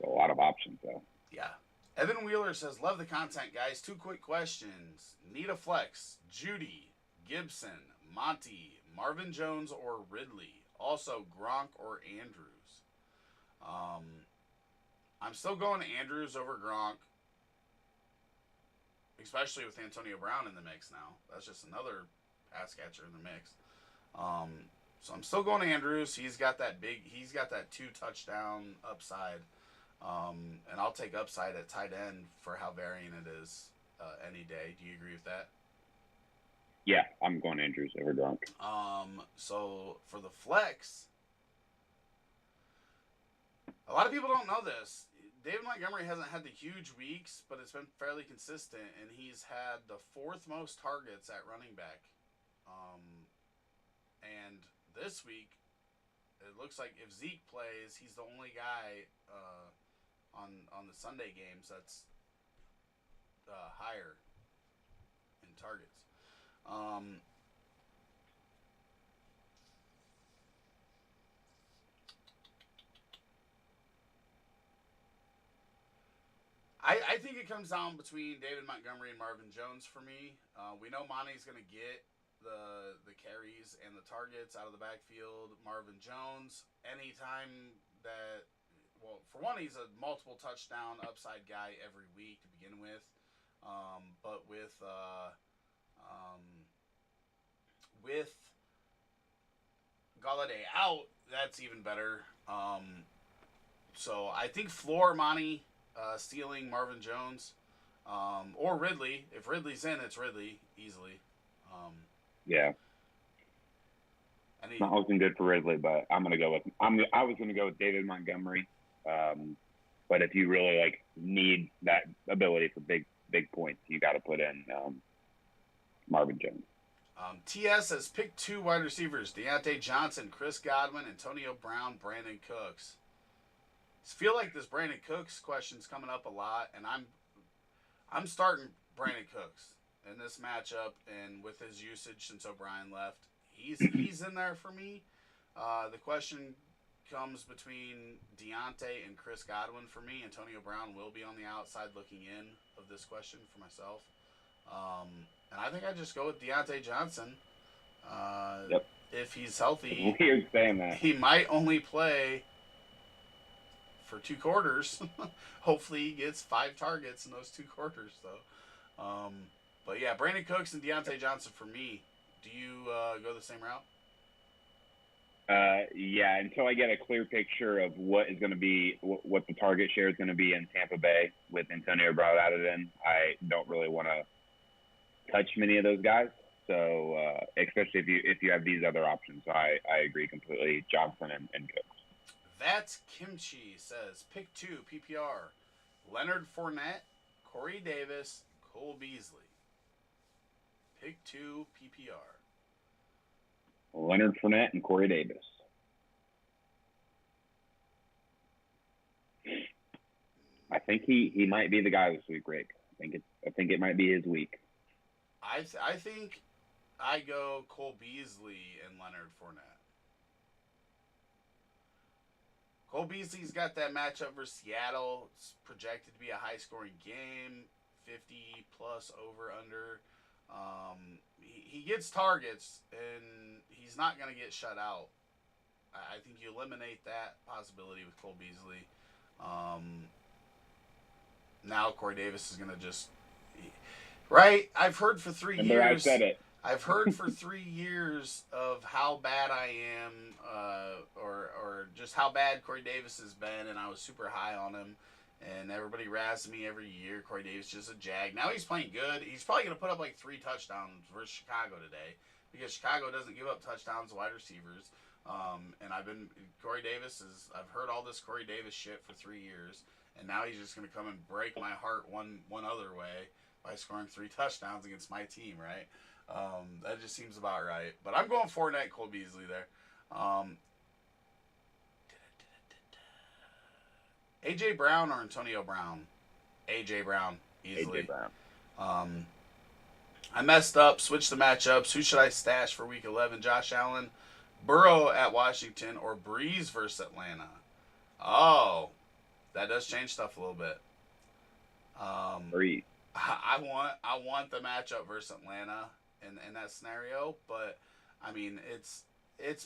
lot of options, though. Yeah. Evan Wheeler says, love the content, guys. 2 quick questions. Need a flex. Judy, Gibson, Monty, Marvin Jones, or Ridley. Also, Gronk or Andrews. I'm still going Andrews over Gronk, especially with Antonio Brown in the mix now. That's just another pass catcher in the mix. So I'm still going Andrews. He's got that 2 touchdown upside. And I'll take upside at tight end for how varying it is any day. Do you agree with that? Yeah, I'm going Andrews over Gronk. So for the flex, a lot of people don't know this. David Montgomery hasn't had the huge weeks, but it's been fairly consistent, and he's had the 4th most targets at running back. And this week, it looks like if Zeke plays, he's the only guy on the Sunday games that's higher in targets. I think it comes down between David Montgomery and Marvin Jones for me. We know Monty's going to get the carries and the targets out of the backfield. Marvin Jones, anytime that, well, for one, he's a multiple touchdown upside guy every week to begin with. But with Galladay out, that's even better. So I think floor Monty stealing Marvin Jones or Ridley. If Ridley's in, it's Ridley easily. Yeah. Not looking good for Ridley, but I was gonna go with David Montgomery. But if you really need that ability for big points, you got to put in Marvin Jones. TS says pick 2 wide receivers: Deontay Johnson, Chris Godwin, Antonio Brown, Brandon Cooks. I feel like this Brandon Cooks question's coming up a lot, and I'm starting Brandon Cooks in this matchup, and with his usage since O'Brien left, he's in there for me. The question comes between Deontay and Chris Godwin for me. Antonio Brown will be on the outside looking in of this question for myself. And I think I just go with Deontay Johnson. Yep. If he's healthy. Weird saying that. He might only play for 2 quarters. Hopefully he gets 5 targets in those 2 quarters, though. But yeah, Brandon Cooks and Deontay Johnson for me. Do you go the same route? Yeah, until I get a clear picture of what is going to be, what the target share is going to be in Tampa Bay with Antonio Brown added in, I don't really want to touch many of those guys. So especially if you have these other options, so I agree completely. Johnson and Cooks. That's Kimchi says pick 2 PPR. Leonard Fournette, Corey Davis, Cole Beasley. Pick 2 PPR. Leonard Fournette and Corey Davis. I think he might be the guy this week, Rick. I think it might be his week. I think I go Cole Beasley and Leonard Fournette. Cole Beasley's got that matchup versus Seattle. It's projected to be a high-scoring game, 50 plus over under. He gets targets, and he's not going to get shut out. I think you eliminate that possibility with Cole Beasley. Now Corey Davis is going to just right. I've heard for 3 Remember years. I said it. I've heard for 3 years of how bad I am, or just how bad Corey Davis has been, and I was super high on him, and everybody razzed me every year. Corey Davis just a jag. Now he's playing good. He's probably going to put up like 3 touchdowns versus Chicago today, because Chicago doesn't give up touchdowns to wide receivers. And Corey Davis I've heard all this Corey Davis shit for 3 years, and now he's just going to come and break my heart one other way by scoring 3 touchdowns against my team, right? That just seems about right. But I'm going Fournette, Cole Beasley there. A.J. Brown or Antonio Brown? A.J. Brown, easily. A.J. Brown. I messed up. Switched the matchups. Who should I stash for Week 11? Josh Allen, Burrow at Washington, or Breeze versus Atlanta? Oh, that does change stuff a little bit. Breeze. I want the matchup versus Atlanta in that scenario, but I mean it's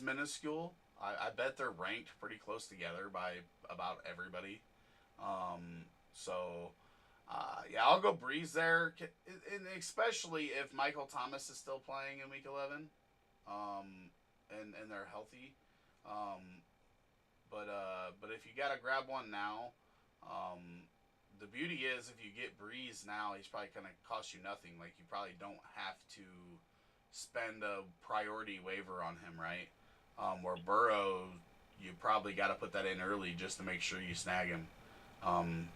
minuscule. I bet they're ranked pretty close together by about everybody. Yeah, I'll go Breeze there, and especially if Michael Thomas is still playing in Week 11, and they're healthy. But if you gotta grab one now, the beauty is if you get Breeze now, he's probably going to cost you nothing. Like, you probably don't have to spend a priority waiver on him, right? Where Burrow, you probably got to put that in early just to make sure you snag him.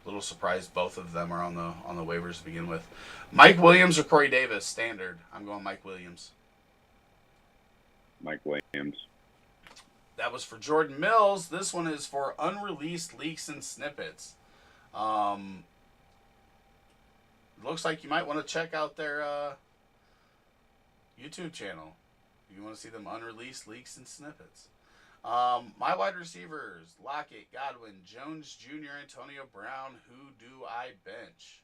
Little surprised both of them are on the waivers to begin with. Mike Williams or Corey Davis? Standard. I'm going Mike Williams. Mike Williams. That was for Jordan Mills. This one is for unreleased leaks and snippets. Looks like you might want to check out their YouTube channel. You want to see them unreleased leaks and snippets. My wide receivers: Lockett, Godwin, Jones Jr., Antonio Brown. Who do I bench?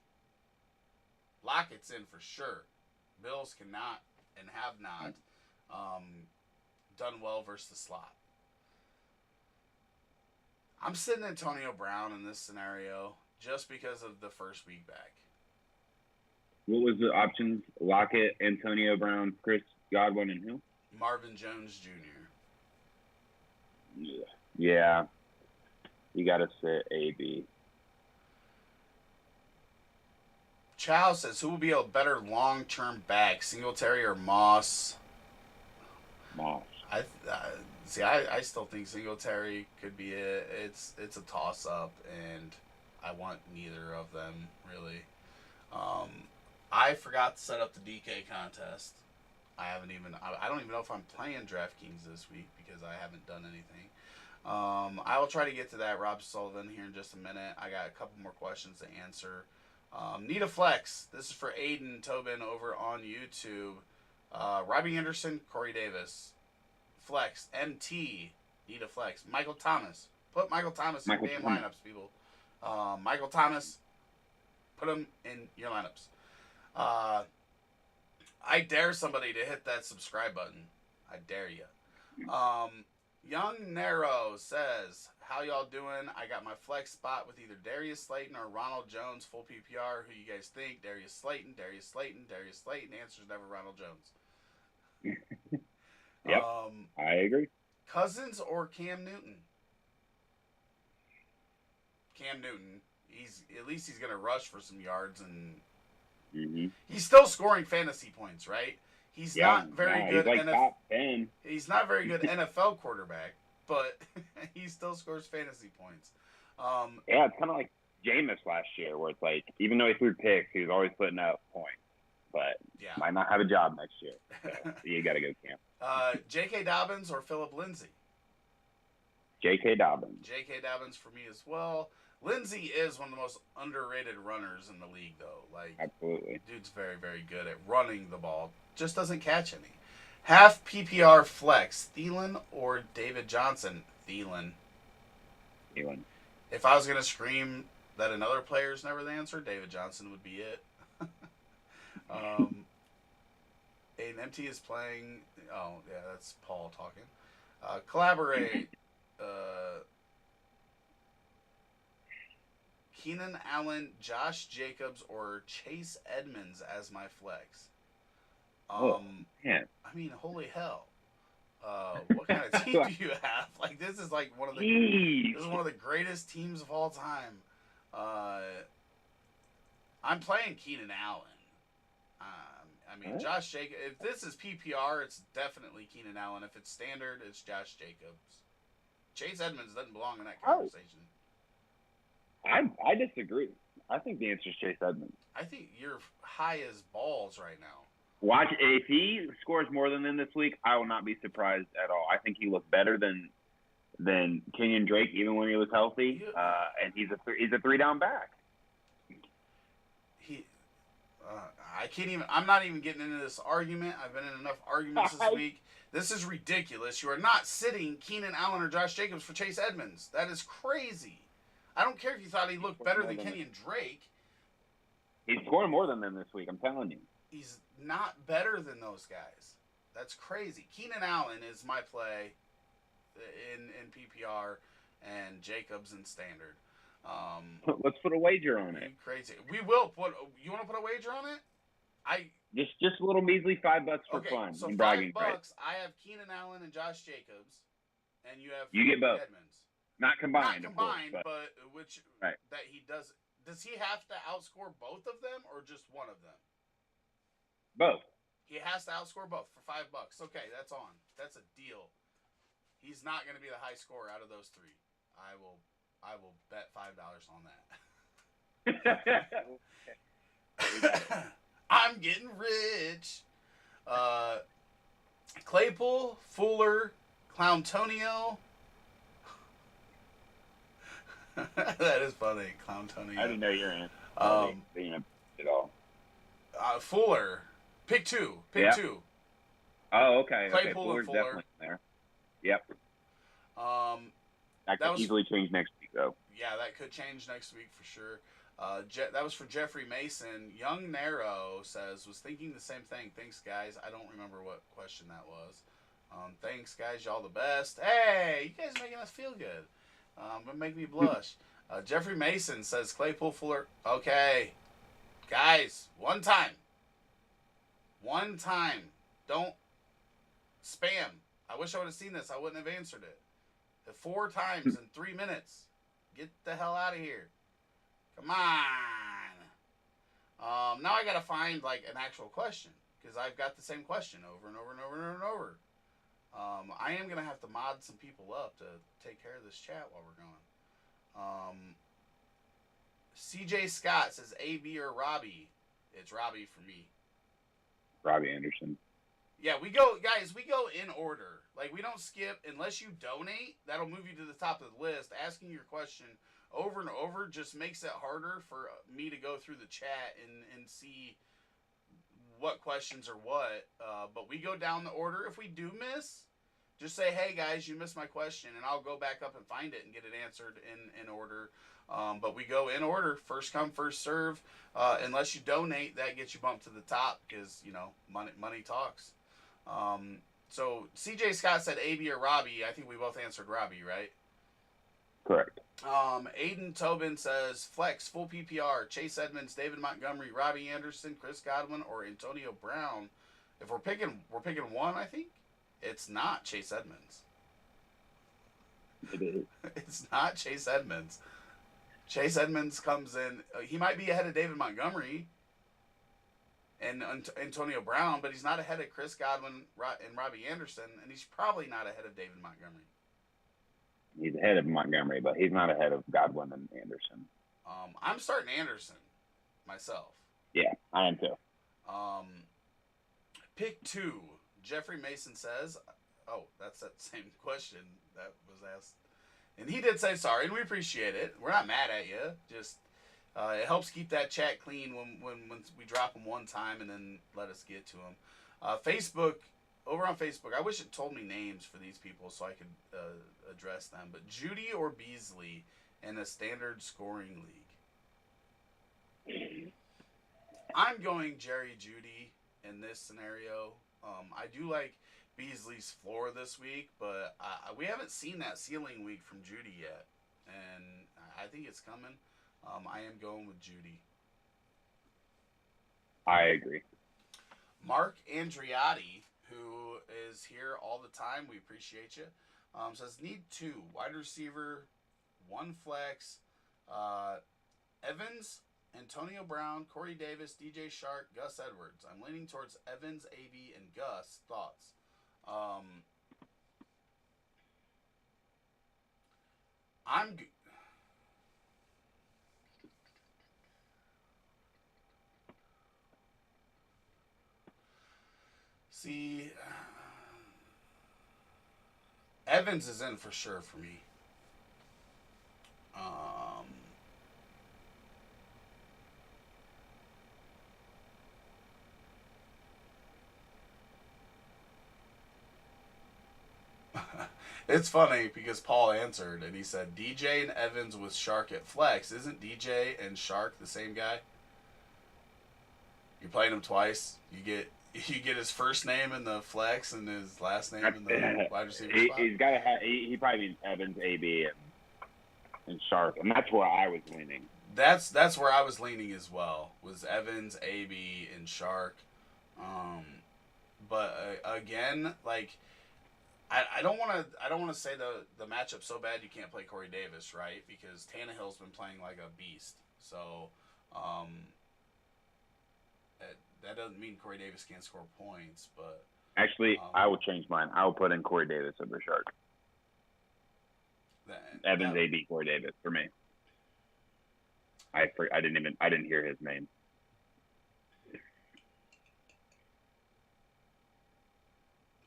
Lockett's in for sure. Bills cannot and have not done well versus the slot. I'm sitting Antonio Brown in this scenario just because of the first week back. What was the options? Lockett, Antonio Brown, Chris Godwin, and who? Marvin Jones Jr. Yeah. You got to sit AB. Chow says, who will be a better long-term back, Singletary or Moss? Moss. I still think Singletary could be it. It's a toss-up, and I want neither of them, really. I forgot to set up the DK contest. I don't even know if I'm playing DraftKings this week because I haven't done anything. I will try to get to that, Rob Sullivan, here in just a minute. I got a couple more questions to answer. Need a flex. This is for Aiden Tobin over on YouTube. Robbie Anderson, Corey Davis. Flex. MT. Need a flex. Michael Thomas. Put Michael Thomas in your damn lineups, people. Michael Thomas. Put him in your lineups. I dare somebody to hit that subscribe button. I dare you. Young Narrow says, how y'all doing? I got my flex spot with either Darius Slayton or Ronald Jones, full PPR. Who you guys think? Darius Slayton, Darius Slayton, Darius Slayton. Answer's never Ronald Jones. Yep, I agree. Cousins or Cam Newton? Cam Newton. At least he's going to rush for some yards, and he's still scoring fantasy points, right? He's Yeah, not very yeah, good. he's like top 10. He's not very good NFL quarterback, but he still scores fantasy points. Yeah, it's kind of like Jameis last year, where it's like, even though he threw picks, he was always putting up points, but might not have a job next year. So you got to go camp. J.K. Dobbins or Philip Lindsay? J.K. Dobbins. J.K. Dobbins for me as well. Lindsay is one of the most underrated runners in the league, though. Like, absolutely, dude's very, very good at running the ball. Just doesn't catch any. Half PPR flex, Thielen or David Johnson? Thielen. If I was going to scream that another player's never the answer, David Johnson would be it. Aiden MT is playing. Oh, yeah, that's Paul talking. Collaborate. Keenan Allen, Josh Jacobs, or Chase Edmonds as my flex. yeah. I mean, holy hell. What kind of team do you have? Like, this is like one of the greatest teams of all time. I'm playing Keenan Allen. I mean, Josh Jacobs. If this is PPR, it's definitely Keenan Allen. If it's standard, it's Josh Jacobs. Chase Edmonds doesn't belong in that conversation. I disagree. I think the answer is Chase Edmonds. I think you're high as balls right now. Watch, if he scores more than them this week, I will not be surprised at all. I think he looked better than Kenyon Drake even when he was healthy, and he's a 3-down back. I can't even. I'm not even getting into this argument. I've been in enough arguments this week. This is ridiculous. You are not sitting Keenan Allen or Josh Jacobs for Chase Edmonds. That is crazy. I don't care if you thought he looked better than Kenyon Drake. He's scoring more than them this week, I'm telling you. He's not better than those guys. That's crazy. Keenan Allen is my play in PPR and Jacobs in standard. Let's put a wager on it. Crazy. We will put. You want to put a wager on it? Just a little measly $5 for fun. So and $5. Rights. I have Keenan Allen and Josh Jacobs, and you have get both. Edmonds. Not combined, Not combined, of course, but which right. That he does. Does he have to outscore both of them or just one of them? Both. He has to outscore both for $5. Okay, that's on. That's a deal. He's not going to be the high scorer out of those three. I will bet $5 on that. I'm getting rich. Claypool, Fuller, Clowntonio. That is funny, Clowntonio. I didn't know you're in. At all. Fuller, pick two. Two. Oh, okay. Claypool Fuller's and Fuller. definitely in there. Yep. That could easily change next week, though. Yeah, that could change next week for sure. That was for Jeffrey Mason. Young Narrow says, was thinking the same thing. Thanks, guys. I don't remember what question that was. Thanks, guys. Y'all the best. Hey, you guys are making us feel good. Gonna make me blush. Jeffrey Mason says Claypool Fuller. Okay, guys, one time. Don't spam. I wish I would have seen this. I wouldn't have answered it. 4 times in 3 minutes. Get the hell out of here. Come on. Now I gotta find like an actual question because I've got the same question over and over and over and over and over. I am going to have to mod some people up to take care of this chat while we're going. CJ Scott says AB or Robbie. It's Robbie for me. Robbie Anderson. Yeah, we go in order. Like, we don't skip. Unless you donate, that'll move you to the top of the list. Asking your question over and over just makes it harder for me to go through the chat and see what questions are what. But we go down the order. If we do miss, just say, hey, guys, you missed my question, and I'll go back up and find it and get it answered in order. But we go in order, first come, first serve. Unless you donate, that gets you bumped to the top because, money talks. So CJ Scott said AB or Robbie. I think we both answered Robbie, right? Correct. Aiden Tobin says flex, full PPR, Chase Edmonds, David Montgomery, Robbie Anderson, Chris Godwin, or Antonio Brown. If we're picking one, I think. It's not Chase Edmonds. It is. It's not Chase Edmonds. Chase Edmonds comes in. He might be ahead of David Montgomery. and Antonio Brown, but he's not ahead of Chris Godwin and Robbie Anderson, and he's probably not ahead of David Montgomery. He's ahead of Montgomery, but he's not ahead of Godwin and Anderson. I'm starting Anderson myself. Yeah, I am too. Pick 2. Jeffrey Mason says, oh, that's that same question that was asked. And he did say sorry, and we appreciate it. We're not mad at you. Just it helps keep that chat clean when we drop them one time and then let us get to them. Facebook, over on Facebook, I wish it told me names for these people so I could address them. But Judy or Beasley in a standard scoring league? I'm going Jerry Judy in this scenario. I do like Beasley's floor this week, but we haven't seen that ceiling week from Judy yet, and I think it's coming. I am going with Judy. I agree. Mark Andriotti, who is here all the time, we appreciate you, says need 2 wide receiver, 1 flex, Evans, Antonio Brown, Corey Davis, DJ Shark, Gus Edwards. I'm leaning towards Evans, AB, and Gus. Thoughts? See, Evans is in for sure for me. It's funny because Paul answered and he said DJ and Evans with Shark at flex. Isn't DJ and Shark the same guy? You're playing him twice. You get his first name in the flex and his last name in the wide receiver spot. He's got to have. He probably means Evans, AB, and Shark, and that's where I was leaning. That's where I was leaning as well. Was Evans, AB, and Shark. But again, like. I don't want to say the matchup so bad you can't play Corey Davis, right? Because Tannehill's been playing like a beast. So that doesn't mean Corey Davis can't score points, but actually I will change mine. I will put in Corey Davis over Shark. Evans, AB, Corey Davis for me. I didn't hear his name.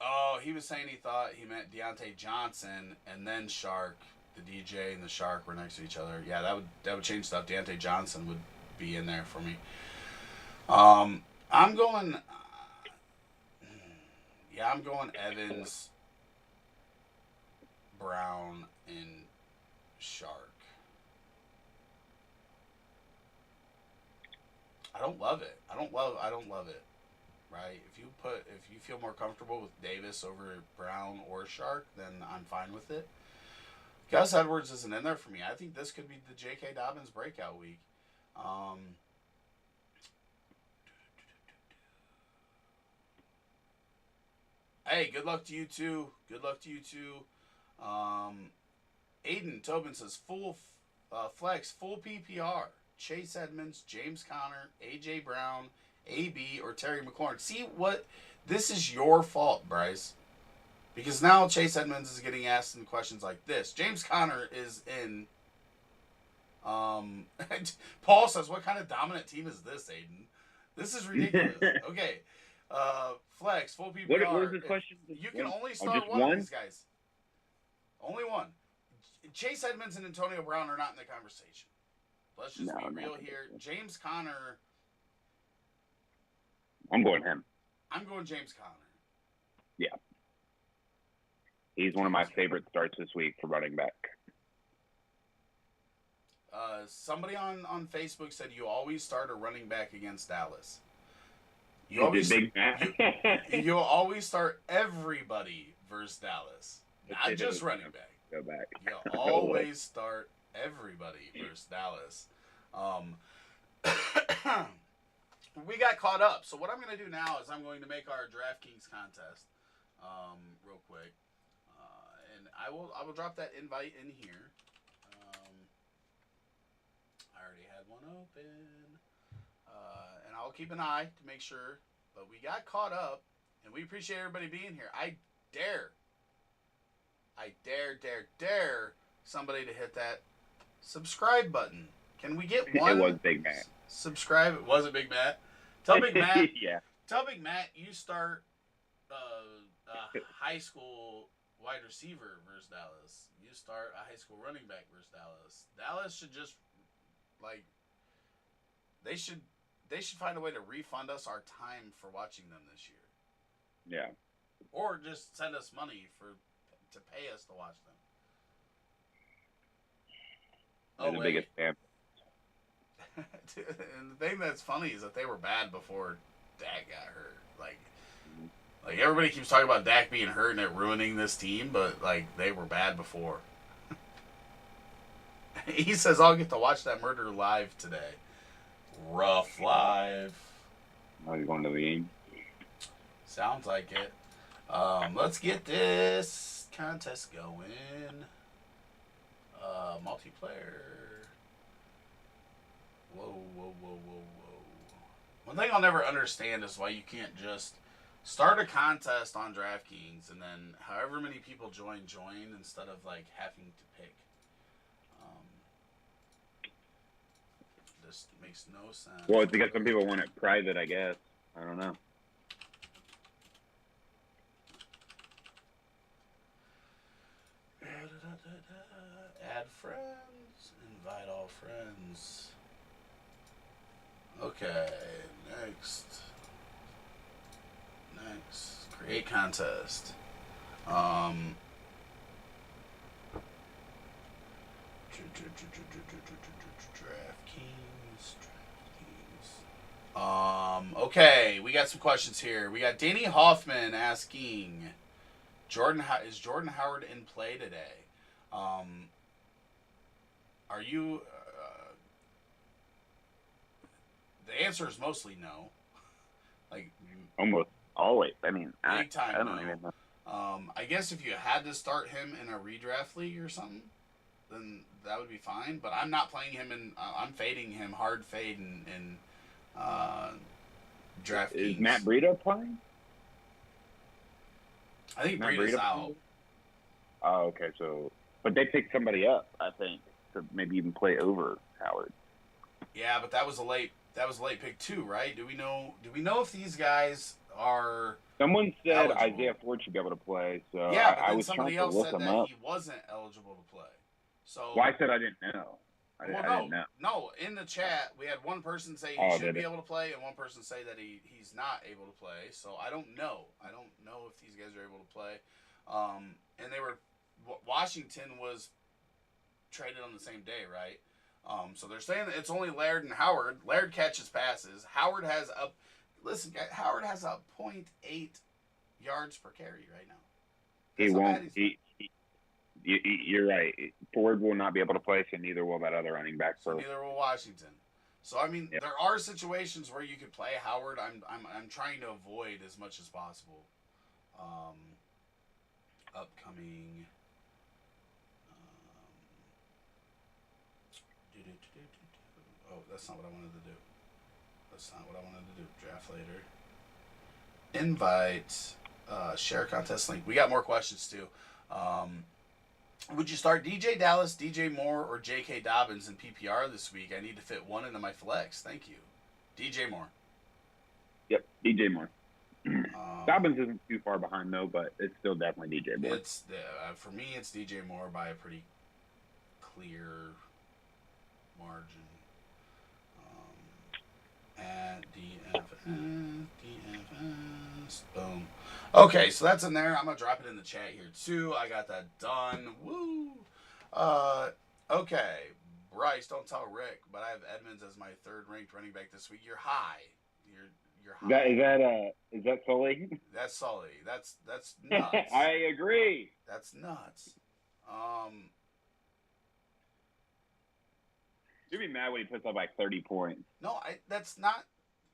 Oh, he was saying he thought he meant Deontay Johnson and then Shark. The DJ and the Shark were next to each other. Yeah, that would change stuff. Deontay Johnson would be in there for me. I'm going Evans, Brown, and Shark. I don't love it. I don't love it. Right? If you feel more comfortable with Davis over Brown or Shark, then I'm fine with it. Gus Edwards isn't in there for me. I think this could be the J.K. Dobbins breakout week. Hey, good luck to you too. Aiden Tobin says full flex, full PPR. Chase Edmonds, James Conner, A.J. Brown, AB, or Terry McLaurin. See what? This is your fault, Bryce. Because now Chase Edmonds is getting asked in questions like this. James Conner is in. Paul says, what kind of dominant team is this, Aiden? This is ridiculous. Okay. Flex, full PPR. What was the question? You can only start one of these guys. Only one. Chase Edmonds and Antonio Brown are not in the conversation. Let's just be real here. James Conner. I'm going him. I'm going James Conner. Yeah. He's one of my favorite starts this week for running back. Somebody on Facebook said you always start a running back against Dallas. You always start everybody versus Dallas, not just running back. Go back. You always start everybody versus Dallas. We got caught up, so what I'm going to do now is I'm going to make our DraftKings contest real quick, and I will drop that invite in here. I already had one open, and I'll keep an eye to make sure. But we got caught up, and we appreciate everybody being here. I dare somebody to hit that subscribe button. Can we get one? It was Big Matt. Subscribe. It was a Big Matt. Tell Big Matt. Yeah. Tell Big Matt you start high school wide receiver versus Dallas. You start a high school running back versus Dallas. Dallas should just they should find a way to refund us our time for watching them this year. Yeah. Or just send us money to pay us to watch them. They're the biggest fan. And the thing that's funny is that they were bad before Dak got hurt. Like everybody keeps talking about Dak being hurt and it ruining this team, but they were bad before. He says I'll get to watch that murder live today. Rough live. Are you going to the game? Sounds like it. Let's get this contest going. Multiplayer. Whoa. One thing I'll never understand is why you can't just start a contest on DraftKings and then however many people join instead of having to pick. This makes no sense. Well, it's because some people want it private, I guess. I don't know. Add friends. Invite all friends. Okay, next. Create contest. DraftKings. Okay, we got some questions here. We got Danny Hoffman asking, is Jordan Howard in play today? Are you? The answer is mostly no. Almost always. I mean, big time. I don't even know. I guess if you had to start him in a redraft league or something, then that would be fine. But I'm not playing him in. I'm fading him hard fade in DraftKings. Is Matt Breida playing? I think Breida's out. Oh, okay. So, but they picked somebody up, I think, to maybe even play over Howard. Yeah, but that was a late pick too, right? Do we know if these guys are? Someone said eligible? Isaiah Ford should be able to play. So yeah, but I then was somebody trying else to look said him that up. he wasn't eligible to play. So Well, I said I didn't know. I didn't know. No, in the chat we had one person say he should be able to play and one person say that he's not able to play. So I don't know. I don't know if these guys are able to play. And they were Washington was traded on the same day, right? So they're saying that it's only Laird and Howard. Laird catches passes. Howard has a .8 yards per carry right now. He won't. You're right. Ford will not be able to play, so neither will that other running back. So neither will Washington. So I mean, there are situations where you could play Howard. I'm trying to avoid as much as possible. Upcoming. Oh, that's not what I wanted to do. Draft later. Invite. Share contest link. We got more questions too. Would you start DJ Dallas, DJ Moore, or J.K. Dobbins in PPR this week? I need to fit one into my flex. Thank you. DJ Moore. Yep, DJ Moore. Dobbins isn't too far behind though, but it's still definitely DJ Moore. It's for me, it's DJ Moore by a pretty clear margin. At DFS, boom. Okay, so that's in there. I'm gonna drop it in the chat here too. I got that done. Woo. Okay, Bryce, don't tell Rick, but I have Edmonds as my third ranked running back this week. You're high. You're high. Is that Sully? That's Sully. That's nuts. I agree. That's nuts. You'd be mad when he puts up like 30 points. No, that's not.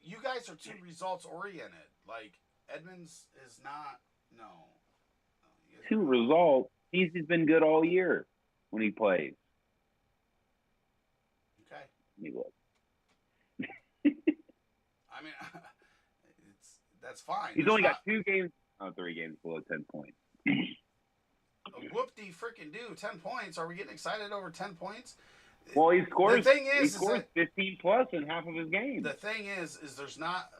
You guys are too results oriented. Like Edmonds is not. No. Two results. He's been good all year when he plays. Okay. Let me look. I That's fine. He's only got 3 games below 10 points. Whoop-de freaking do 10 points. Are we getting excited over 10 points? Well, he scores. The thing is, he scores 15 plus in half of his games. The thing is there's not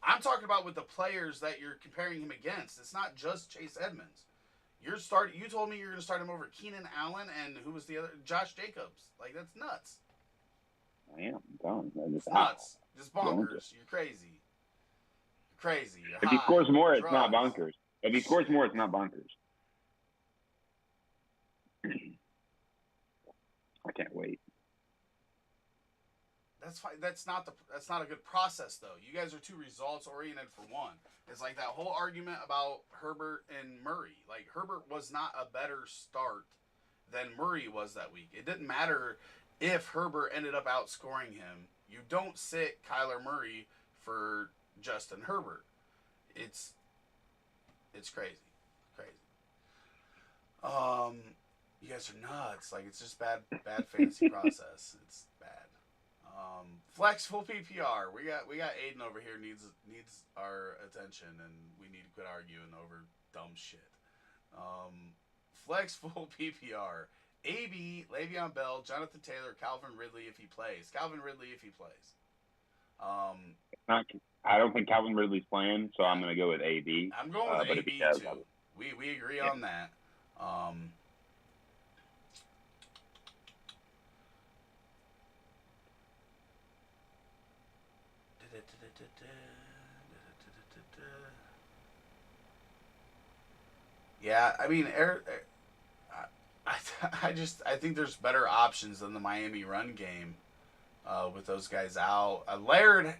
I'm talking about with the players that you're comparing him against. It's not just Chase Edmonds. You told me you're going to start him over Keenan Allen and who was the other? Josh Jacobs. Like, that's nuts. I am. I'm telling you. It's nuts. Just bonkers. You're crazy. You're crazy. You're If high. he scores more, it's Drugs. not bonkers. If he scores more, it's not bonkers. I can't wait. That's fine. That's not a good process, though. You guys are too results oriented for one. It's like that whole argument about Herbert and Murray. Like, Herbert was not a better start than Murray was that week. It didn't matter if Herbert ended up outscoring him. You don't sit Kyler Murray for Justin Herbert. It's crazy. You guys are nuts. Like, it's just bad fantasy process. It's bad. Flex full PPR. We got Aiden over here needs our attention, and we need to quit arguing over dumb shit. Flex full PPR. AB, Le'Veon Bell, Jonathan Taylor, Calvin Ridley if he plays. I don't think Calvin Ridley's playing, so I'm going to go with AB. I'm going with AB does, too. We agree on that. Yeah, I mean, I think there's better options than the Miami run game with those guys out. Laird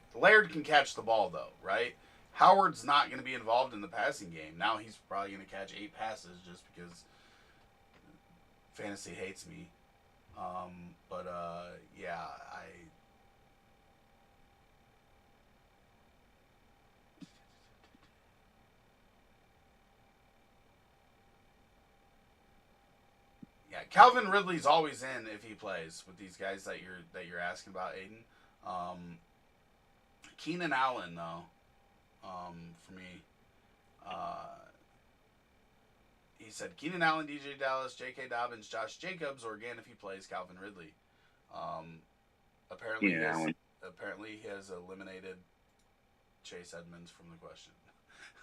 can catch the ball though, right? Howard's not going to be involved in the passing game. Now he's probably going to catch 8 passes just because fantasy hates me. Yeah, Calvin Ridley's always in if he plays with these guys that you're asking about, Aiden. Keenan Allen though, for me, he said Keenan Allen, DJ Dallas, J.K. Dobbins, Josh Jacobs, or again if he plays Calvin Ridley. Apparently he has eliminated Chase Edmonds from the question.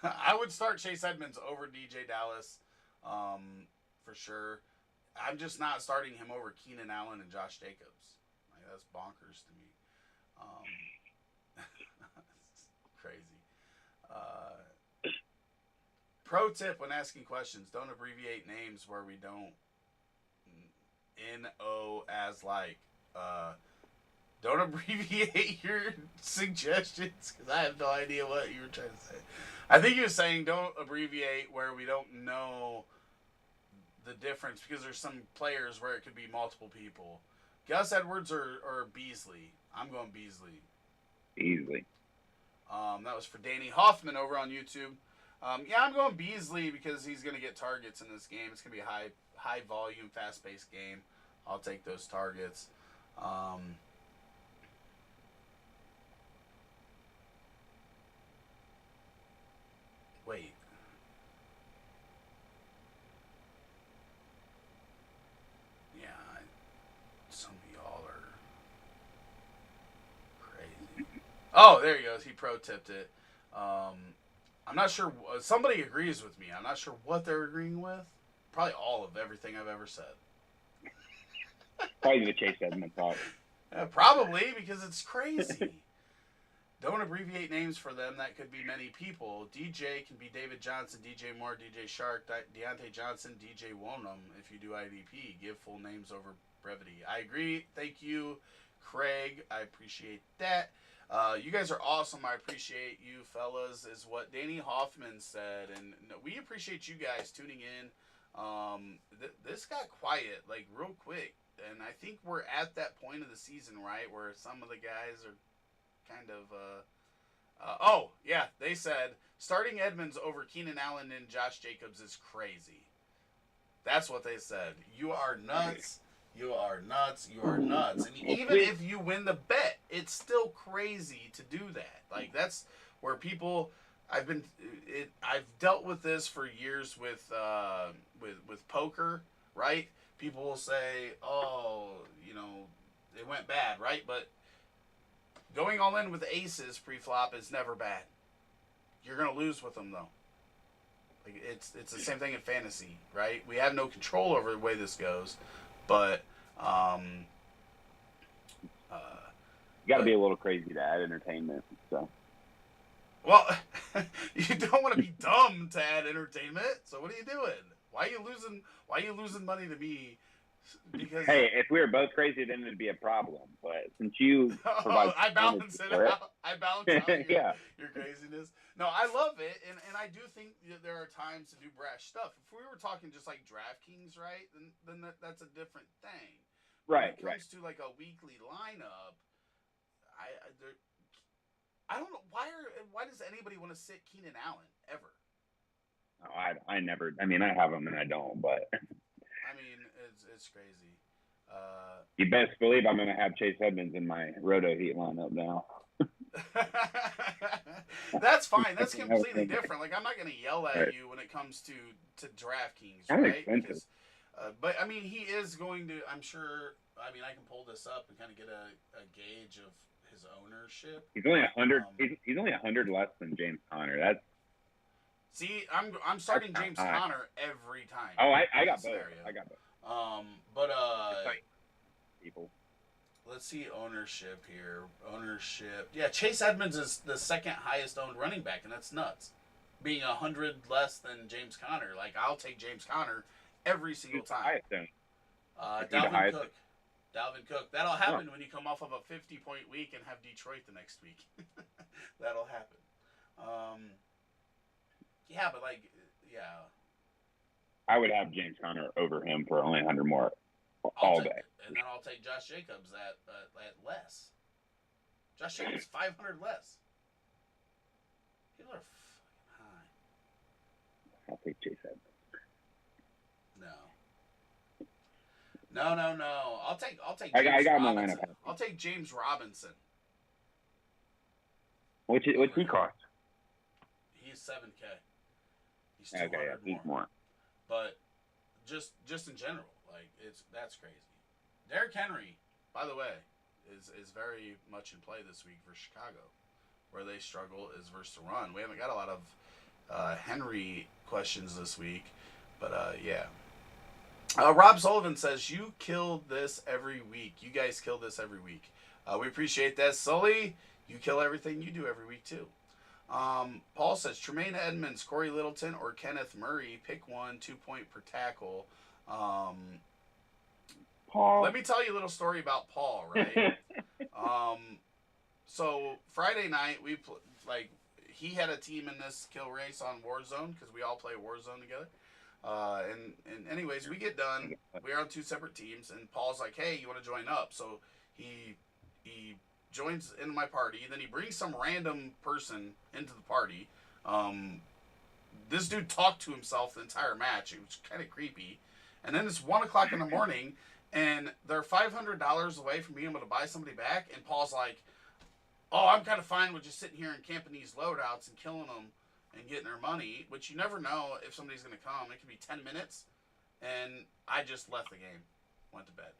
I would start Chase Edmonds over DJ Dallas, for sure. I'm just not starting him over Keenan Allen and Josh Jacobs. Like, that's bonkers to me. Crazy. Pro tip when asking questions: don't abbreviate names where we don't N-O as like. Don't abbreviate your suggestions because I have no idea what you were trying to say. I think you were saying don't abbreviate where we don't know the difference because there's some players where it could be multiple people. Gus Edwards or Beasley? I'm going Beasley. Easily. That was for Danny Hoffman over on YouTube. Yeah, I'm going Beasley because he's going to get targets in this game. It's going to be a high volume, fast paced game. I'll take those targets. Wait. Yeah, some of y'all are crazy. Oh, there he goes. He pro tipped it. I'm not sure. Somebody agrees with me. I'm not sure what they're agreeing with. Probably all of everything I've ever said. Probably the Chase Edmonds talk. Probably because it's crazy. Don't abbreviate names for them. That could be many people. DJ can be David Johnson, DJ Moore, DJ Shark, Deontay Johnson, DJ Wonham. If you do IDP, give full names over brevity. I agree. Thank you, Craig. I appreciate that. You guys are awesome. I appreciate you, fellas, is what Danny Hoffman said. And we appreciate you guys tuning in. This got quiet, like, real quick. And I think we're at that point of the season, right, where some of the guys are kind of, oh, yeah, they said starting Edmonds over Keenan Allen and Josh Jacobs is crazy. That's what they said. You are nuts. You are nuts. You are nuts. And even if you win the bet, it's still crazy to do that. Like, where people I've dealt with this for years with poker, right? People will say, "Oh, it went bad," right? But going all in with aces pre-flop is never bad. You're gonna lose with them though. Like it's the same thing in fantasy, right? We have no control over the way this goes, but you got to be a little crazy to add entertainment. So, well, you don't want to be dumb to add entertainment. So what are you doing? Why are you losing money to me? Because hey, if we were both crazy, then it'd be a problem. But since you provide, I balance it out. I balance out your craziness. No, I love it, and I do think that there are times to do brash stuff. If we were talking just like DraftKings, right, then that's a different thing. Right. When it comes to like a weekly lineup, I don't know why does anybody want to sit Keenan Allen ever? No, I never. I mean, I have them and I don't, but I mean, it's crazy. You best believe I'm going to have Chase Edmonds in my RotoHeat lineup now. That's fine. That's completely different. Like, I'm not going to yell at you when it comes to DraftKings, right? Because, but I mean, he is going to. I'm sure. I mean, I can pull this up and kind of get a gauge of his ownership. He's only 100. He's only 100 less than James Conner. That's. See, I'm starting James Conner every time. Oh, I got both. I got both. But people. Let's see ownership here. Ownership. Yeah, Chase Edmonds is the second highest owned running back, and that's nuts. Being 100 less than James Conner. Like, I'll take James Conner every single time. Dalvin Cook. That'll happen when you come off of a 50-point week and have Detroit the next week. That'll happen. Yeah, but I would have James Conner over him for only 100 more all day. And then I'll take Josh Jacobs at less. Josh Jacobs 500 less. People are fucking high. I'll take Chase Edmonds. No. I'll take I James got my Robinson. lineup. I'll take James Robinson. What's he cost? He's $7K. He's 200 okay, he's more. But just in general, like that's crazy. Derrick Henry, by the way, is very much in play this week for Chicago. Where they struggle is versus the run. We haven't got a lot of Henry questions this week, but yeah. Rob Sullivan says, you killed this every week. You guys kill this every week. We appreciate that. Sully, you kill everything you do every week, too. Paul says, Tremaine Edmonds, Corey Littleton, or Kenneth Murray. Pick one, 2 point per tackle. Paul. Let me tell you a little story about Paul, right? So Friday night, he had a team in this kill race on Warzone because we all play Warzone together. And anyways, we get done. We're on two separate teams, and Paul's like, "Hey, you want to join up?" So he joins into my party. Then he brings some random person into the party. This dude talked to himself the entire match. It was kind of creepy. And then it's 1:00 in the morning, and they're $500 away from being able to buy somebody back. And Paul's like, "Oh, I'm kind of fine with just sitting here and camping these loadouts and killing them and getting their money," which you never know if somebody's going to come. It could be 10 minutes. And I just left the game. Went to bed.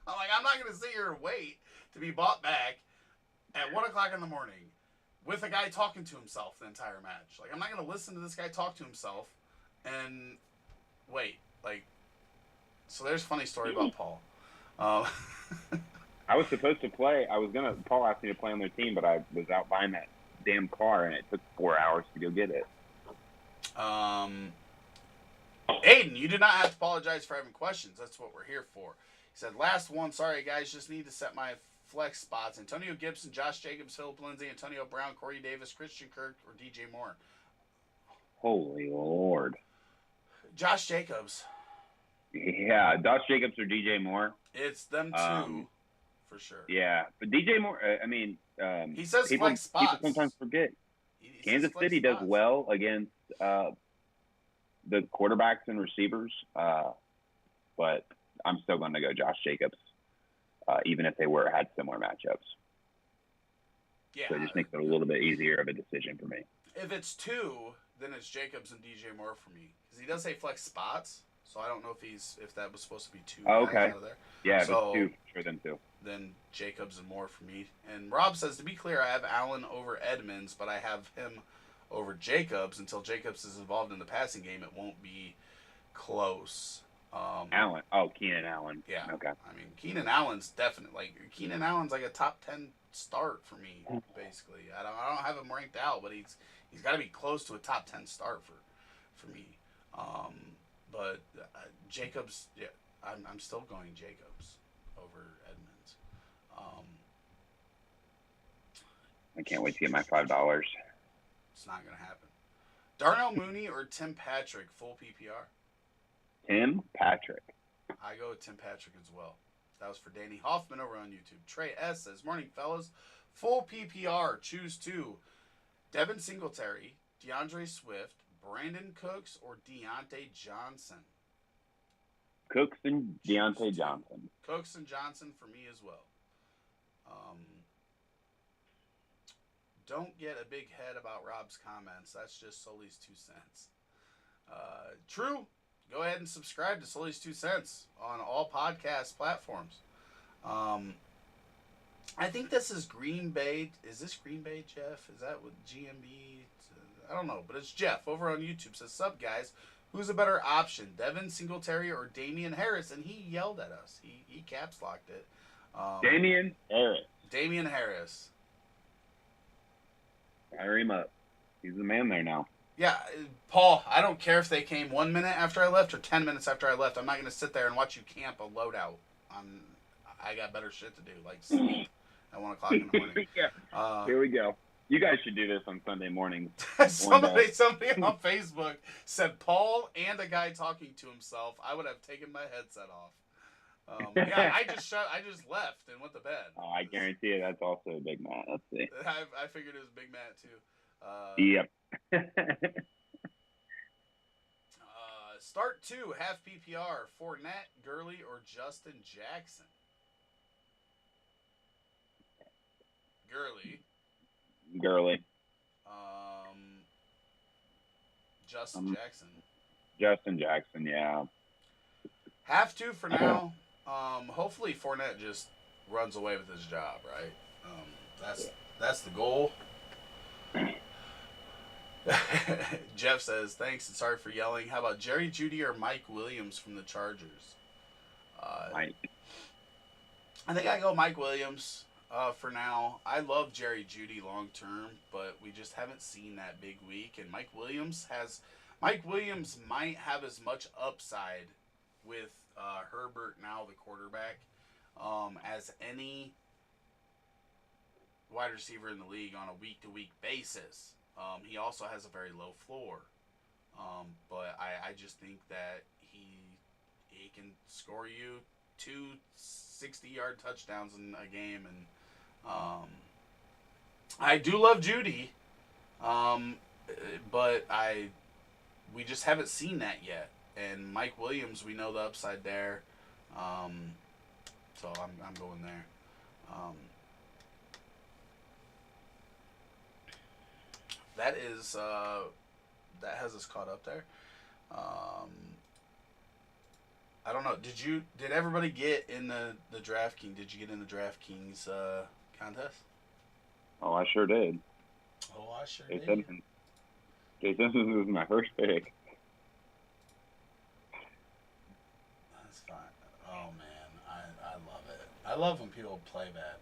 I'm like, I'm not going to sit here and wait to be bought back at 1:00 in the morning with a guy talking to himself the entire match. Like, I'm not going to listen to this guy talk to himself and wait. Like, so there's a funny story about Paul. I was supposed to play. Paul asked me to play on their team, but I was out buying that damn car, and it took 4 hours to go get it. Aiden, you do not have to apologize for having questions. That's what we're here for. He said, last one. Sorry, guys. Just need to set my flex spots. Antonio Gibson, Josh Jacobs, Philip Lindsay, Antonio Brown, Corey Davis, Christian Kirk, or DJ Moore. Holy Lord. Josh Jacobs. Yeah, Josh Jacobs or DJ Moore. It's them two, for sure. Yeah, but DJ Moore, he says people, flex spots. People sometimes forget. He Kansas City does well against the quarterbacks and receivers, but I'm still going to go Josh Jacobs, even if they had similar matchups. Yeah. So it just makes it a little bit easier of a decision for me. If it's 2, then it's Jacobs and DJ Moore for me because he does say flex spots. So I don't know if that was supposed to be 2 Oh, guys okay. out of there. Yeah, So, if it's 2, sure, then 2. Then Jacobs and Moore for me. And Rob says, to be clear, I have Allen over Edmonds, but I have him over Jacobs. Until Jacobs is involved in the passing game, it won't be close. Allen. Oh, Keenan Allen. Yeah. Okay. I mean, Keenan Allen's definitely Keenan Allen's like a top 10 start for me, basically. I don't have him ranked out, but he's got to be close to a top 10 start for me. But Jacobs, yeah, I'm still going Jacobs over Edmonds. I can't wait to get my $5. It's not gonna happen. Darnell Mooney or Tim Patrick, full PPR? Tim Patrick. I go with Tim Patrick as well. That was for Danny Hoffman over on YouTube. Trey S says, morning, fellas. Full PPR. Choose 2. Devin Singletary, DeAndre Swift, Brandon Cooks, or Deontay Johnson. Cooks and Deontay Johnson. Cooks and Johnson for me as well. Don't get a big head about Rob's comments. That's just Sully's 2 cents. True. Go ahead and subscribe to Sully's 2 cents on all podcast platforms. I think this is Green Bay. Is this Green Bay, Jeff? Is that what GMB? I don't know, but it's Jeff over on YouTube. Says, sup, guys. Who's a better option, Devin Singletary or Damian Harris? And he yelled at us. He caps locked it. Damian Harris. Damian Harris. Fire him up. He's the man there now. Yeah, Paul, I don't care if they came 1 minute after I left or 10 minutes after I left. I'm not going to sit there and watch you camp a loadout. I got better shit to do, like sleep at 1 o'clock in the morning. Yeah. Here we go. You guys should do this on Sunday mornings. somebody on Facebook said Paul and a guy talking to himself. I would have taken my headset off. Yeah, I just left and went to bed. Oh, I guarantee you that's also a Big Matt. Let's see. I figured it was Big Matt too. Yep. Start 2, half PPR, Fournette, Gurley, or Justin Jackson. Gurley. Justin Jackson. Justin Jackson, yeah. Have to for now. Hopefully Fournette just runs away with his job, right? That's the goal. Jeff says, thanks and sorry for yelling. How about Jerry Jeudy or Mike Williams from the Chargers? Mike. I think I go Mike Williams for now. I love Jerry Jeudy long term, but we just haven't seen that big week. And Mike Williams might have as much upside with Herbert now the quarterback as any wide receiver in the league on a week-to-week basis. He also has a very low floor, but I just think that he can score you 2 60-yard touchdowns in a game, and I do love Jeudy, but we just haven't seen that yet. And Mike Williams, we know the upside there, so I'm going there. That is that has us caught up there. I don't know. Did everybody get in the DraftKings? Did you get in the DraftKings contest? Oh, I sure did. Oh, I sure Jay did. Simpson. Jay Simpson was my first pick. That's fine. Oh man, I love it. I love when people play bad.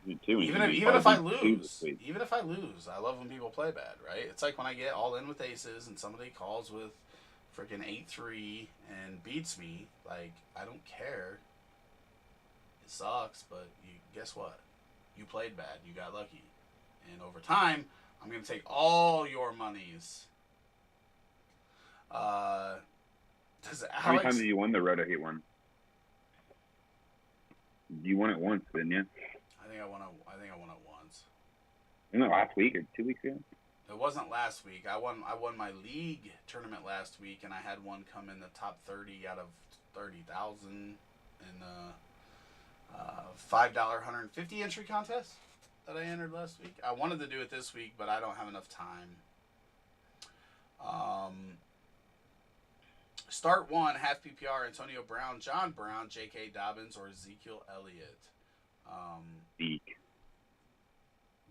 Me too. Even if I lose, I love when people play bad, right? It's like when I get all in with aces and somebody calls with freaking 8-3 and beats me. Like, I don't care. It sucks, but guess what? You played bad. You got lucky. And over time, I'm going to take all your monies. How many times have you won the RotoHeat one? You won it once, didn't you? I think I won it once. Wasn't it last week or 2 weeks ago? It wasn't last week. I won my league tournament last week, and I had one come in the top 30 out of 30,000. And $5 150 entry contest that I entered last week. I wanted to do it this week, but I don't have enough time. Start one, half PPR, Antonio Brown, John Brown, J.K. Dobbins, or Ezekiel Elliott.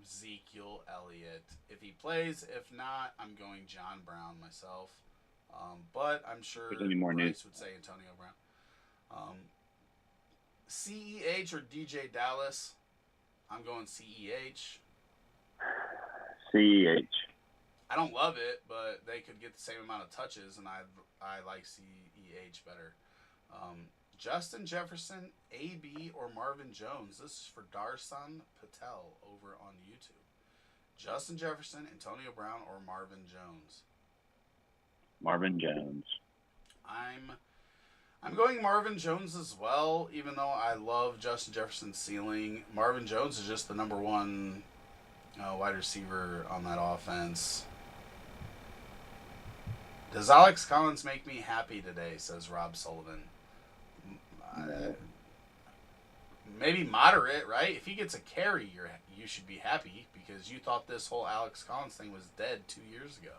Ezekiel Elliott. If he plays, if not, I'm going John Brown myself. But I'm sure Bryce would say Antonio Brown. CEH or DJ Dallas? I'm going CEH. CEH. I don't love it, but they could get the same amount of touches, and I like CEH better. Justin Jefferson, AB, or Marvin Jones? This is for Darsan Patel over on YouTube. Justin Jefferson, Antonio Brown, or Marvin Jones? Marvin Jones. I'm going Marvin Jones as well, even though I love Justin Jefferson's ceiling. Marvin Jones is just the number one wide receiver on that offense. Does Alex Collins make me happy today, says Rob Sullivan. Maybe moderate, right? If he gets a carry, you should be happy because you thought this whole Alex Collins thing was dead 2 years ago.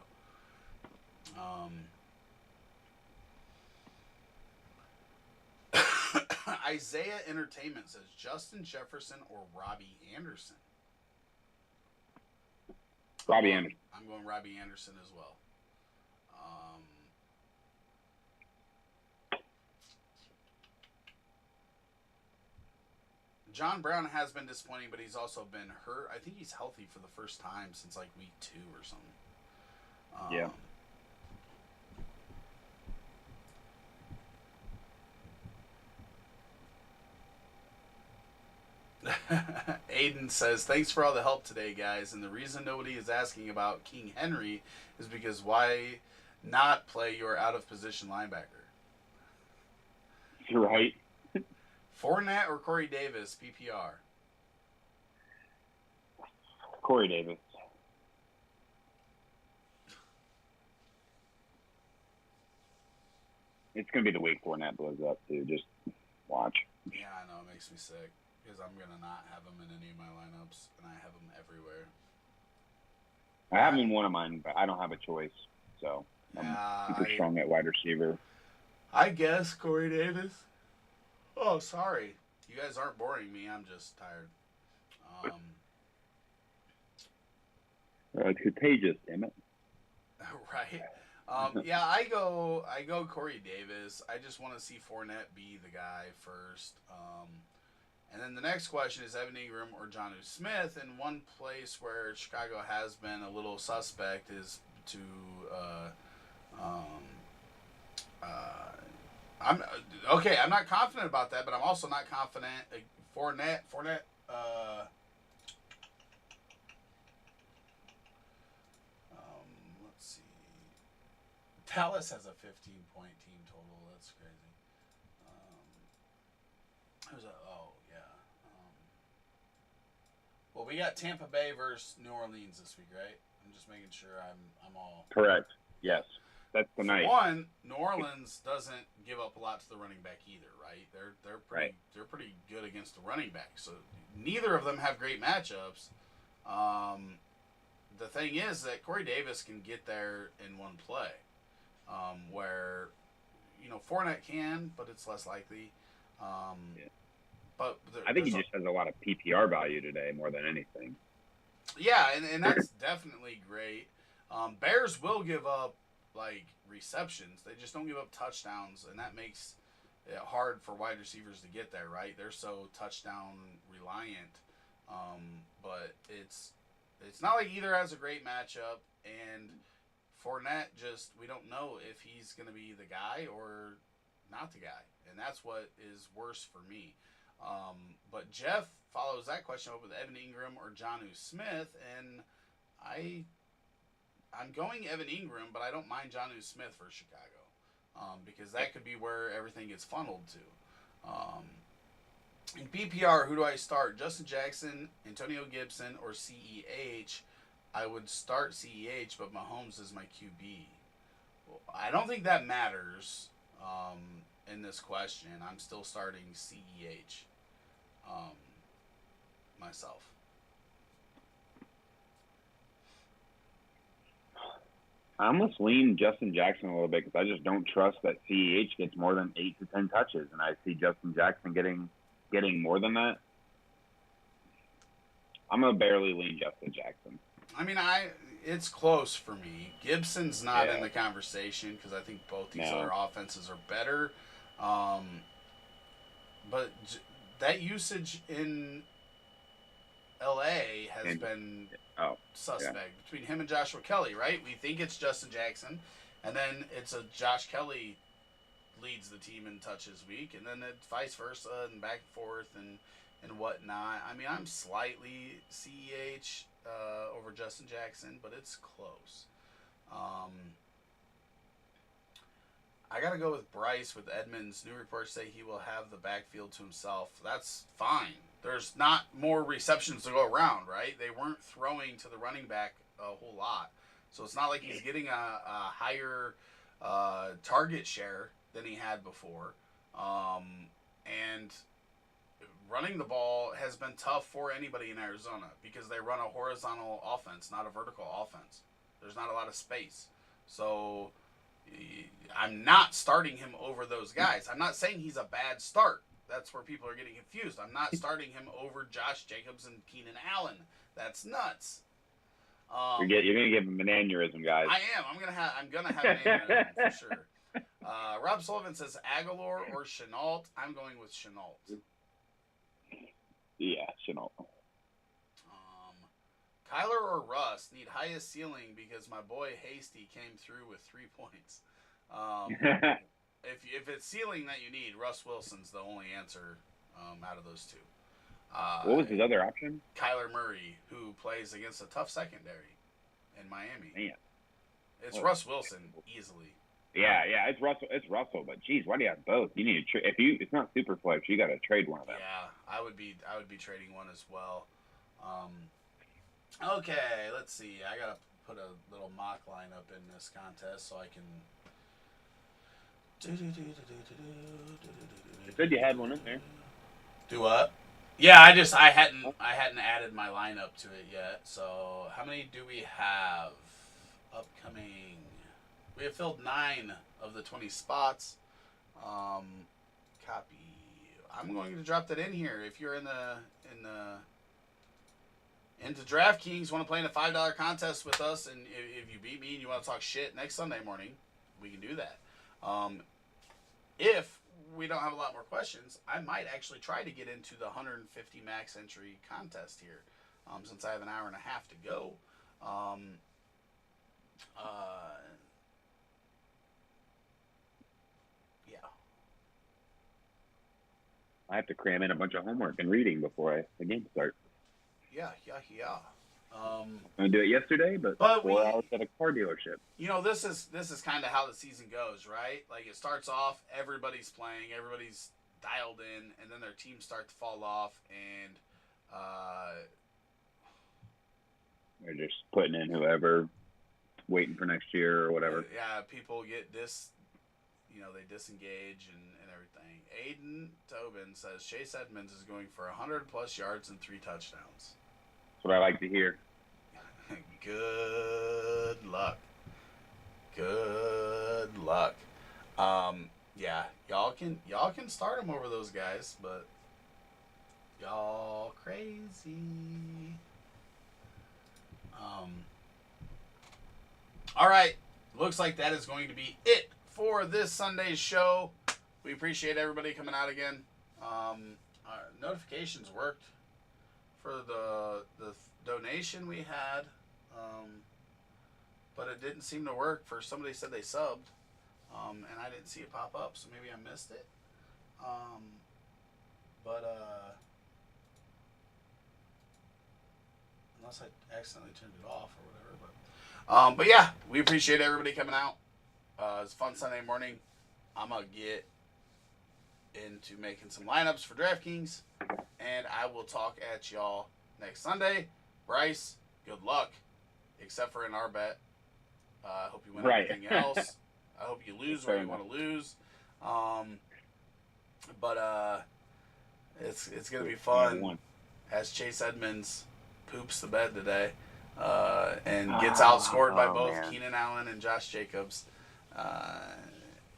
Isaiah Entertainment says Justin Jefferson or Robbie Anderson. Robbie Anderson. I'm going Robbie Anderson as well. John Brown has been disappointing, but he's also been hurt. I think he's healthy for the first time since like week 2 or something. Yeah. Aiden says, thanks for all the help today, guys. And the reason nobody is asking about King Henry is because why not play your out-of-position linebacker? You're right. Fournette or Corey Davis, PPR? Corey Davis. It's going to be the week Fournette blows up, too. Just watch. Yeah, I know. It makes me sick. Because I'm going to not have him in any of my lineups, and I have him everywhere. I have him in one of mine, but I don't have a choice. So I'm super strong at wide receiver. I guess Corey Davis. Oh, sorry. You guys aren't boring me. I'm just tired. It's contagious, damn it. Right. Yeah, I go Corey Davis. I just want to see Fournette be the guy first. And then the next question is Evan Ingram or Jonnu Smith. And one place where Chicago has been a little suspect is to I'm not confident about that, but I'm also not confident. Fournette. Let's see. Dallas has a 15-point team total. That's crazy. Well, we got Tampa Bay versus New Orleans this week, right? I'm just making sure I'm all correct. Yes, that's tonight. One, New Orleans doesn't give up a lot to the running back either, right? They're pretty good against the running back. So neither of them have great matchups. The thing is that Corey Davis can get there in one play, where Fournette can, but it's less likely. But I think he just has a lot of PPR value today more than anything. Yeah, and that's definitely great. Bears will give up receptions. They just don't give up touchdowns, and that makes it hard for wide receivers to get there, right? They're so touchdown reliant. But it's not like either has a great matchup, and Fournette we don't know if he's going to be the guy or not the guy, and that's what is worse for me. But Jeff follows that question up with Evan Ingram or Jonnu Smith, and I'm going Evan Ingram, but I don't mind Jonnu Smith for Chicago, because that could be where everything gets funneled to. In PPR, who do I start? Justin Jackson, Antonio Gibson, or CEH? I would start CEH, but Mahomes is my QB. Well, I don't think that matters in this question. I'm still starting CEH. myself. I almost lean Justin Jackson a little bit because I just don't trust that CEH gets more than 8 to 10 touches, and I see Justin Jackson getting more than that. I'm gonna barely lean Justin Jackson. I mean, it's close for me. Gibson's not in the conversation because I think both these other offenses are better. But that usage in LA has been suspect between him and Joshua Kelly, right? We think it's Justin Jackson, and then it's a Josh Kelly leads the team in touches week, and then it's vice versa and back and forth and whatnot. I mean, I'm slightly CEH over Justin Jackson, but it's close. I got to go with Bryce with Edmonds. New reports say he will have the backfield to himself. That's fine. There's not more receptions to go around, right? They weren't throwing to the running back a whole lot. So it's not like he's getting a higher target share than he had before. And running the ball has been tough for anybody in Arizona because they run a horizontal offense, not a vertical offense. There's not a lot of space. So I'm not starting him over those guys. I'm not saying he's a bad start. That's where people are getting confused. I'm not starting him over Josh Jacobs and Keenan Allen. That's nuts. You're gonna give him an aneurysm, guys. I am. I'm gonna have an aneurysm for sure. Rob Sullivan says Aguilar or Chenault. I'm going with Chenault. Yeah, Chenault. Kyler or Russ need highest ceiling because my boy Hasty came through with 3 points. If it's ceiling that you need, Russ Wilson's the only answer out of those two. What was his other option? Kyler Murray, who plays against a tough secondary in Miami. Man. It's Russ Wilson easily. Yeah, it's Russell. But geez, why do you have both? You need to it's not super flex, you got to trade one of them. Yeah, I would be trading one as well. Okay, let's see. I gotta put a little mock lineup in this contest so I can. You said you had one in there. Do what? Yeah, I hadn't added my lineup to it yet. So how many do we have upcoming? We have filled 9 of the 20 spots. Copy. I'm going to drop that in here. If you're into DraftKings, want to play in a $5 contest with us, and if you beat me and you want to talk shit next Sunday morning, we can do that. If we don't have a lot more questions, I might actually try to get into the 150 max entry contest here, since I have an hour and a half to go. Yeah. I have to cram in a bunch of homework and reading before the game starts. Yeah. I'm gonna do it yesterday, but 4 hours at a car dealership. You know, this is kind of how the season goes, right? Like, it starts off, everybody's playing, everybody's dialed in, and then their teams start to fall off, and they're just putting in whoever, waiting for next year or whatever. Yeah, people get they disengage and everything. Aiden Tobin says Chase Edmonds is going for 100+ yards and 3 touchdowns. That's what I like to hear. Good luck. Yeah, y'all can start them over those guys, but y'all crazy. All right, looks like that is going to be it for this Sunday's show. We appreciate everybody coming out again. Our notifications worked for the donation we had, but it didn't seem to work for somebody said they subbed, and I didn't see it pop up, so maybe I missed it. Unless I accidentally turned it off or whatever. But yeah, we appreciate everybody coming out. It's a fun Sunday morning. I'm gonna get into making some lineups for DraftKings, and I will talk at y'all next Sunday. Bryce, good luck, except for in our bet. I hope you win everything else. I hope you lose where you want to lose. It's gonna be Number fun one. as Chase Edmonds poops the bed today, and gets outscored by both man. Keenan Allen and Josh Jacobs,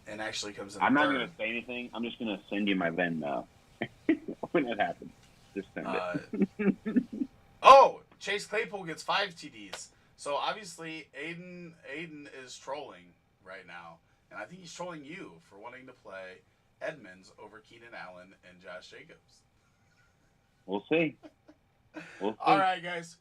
and actually comes in I'm not third. going to say anything. I'm just going to send you my Venmo when it happens. Just send it. Oh, Chase Claypool gets 5 TDs. So obviously Aiden is trolling right now, and I think he's trolling you for wanting to play Edmonds over Keenan Allen and Josh Jacobs. We'll see. All right, guys.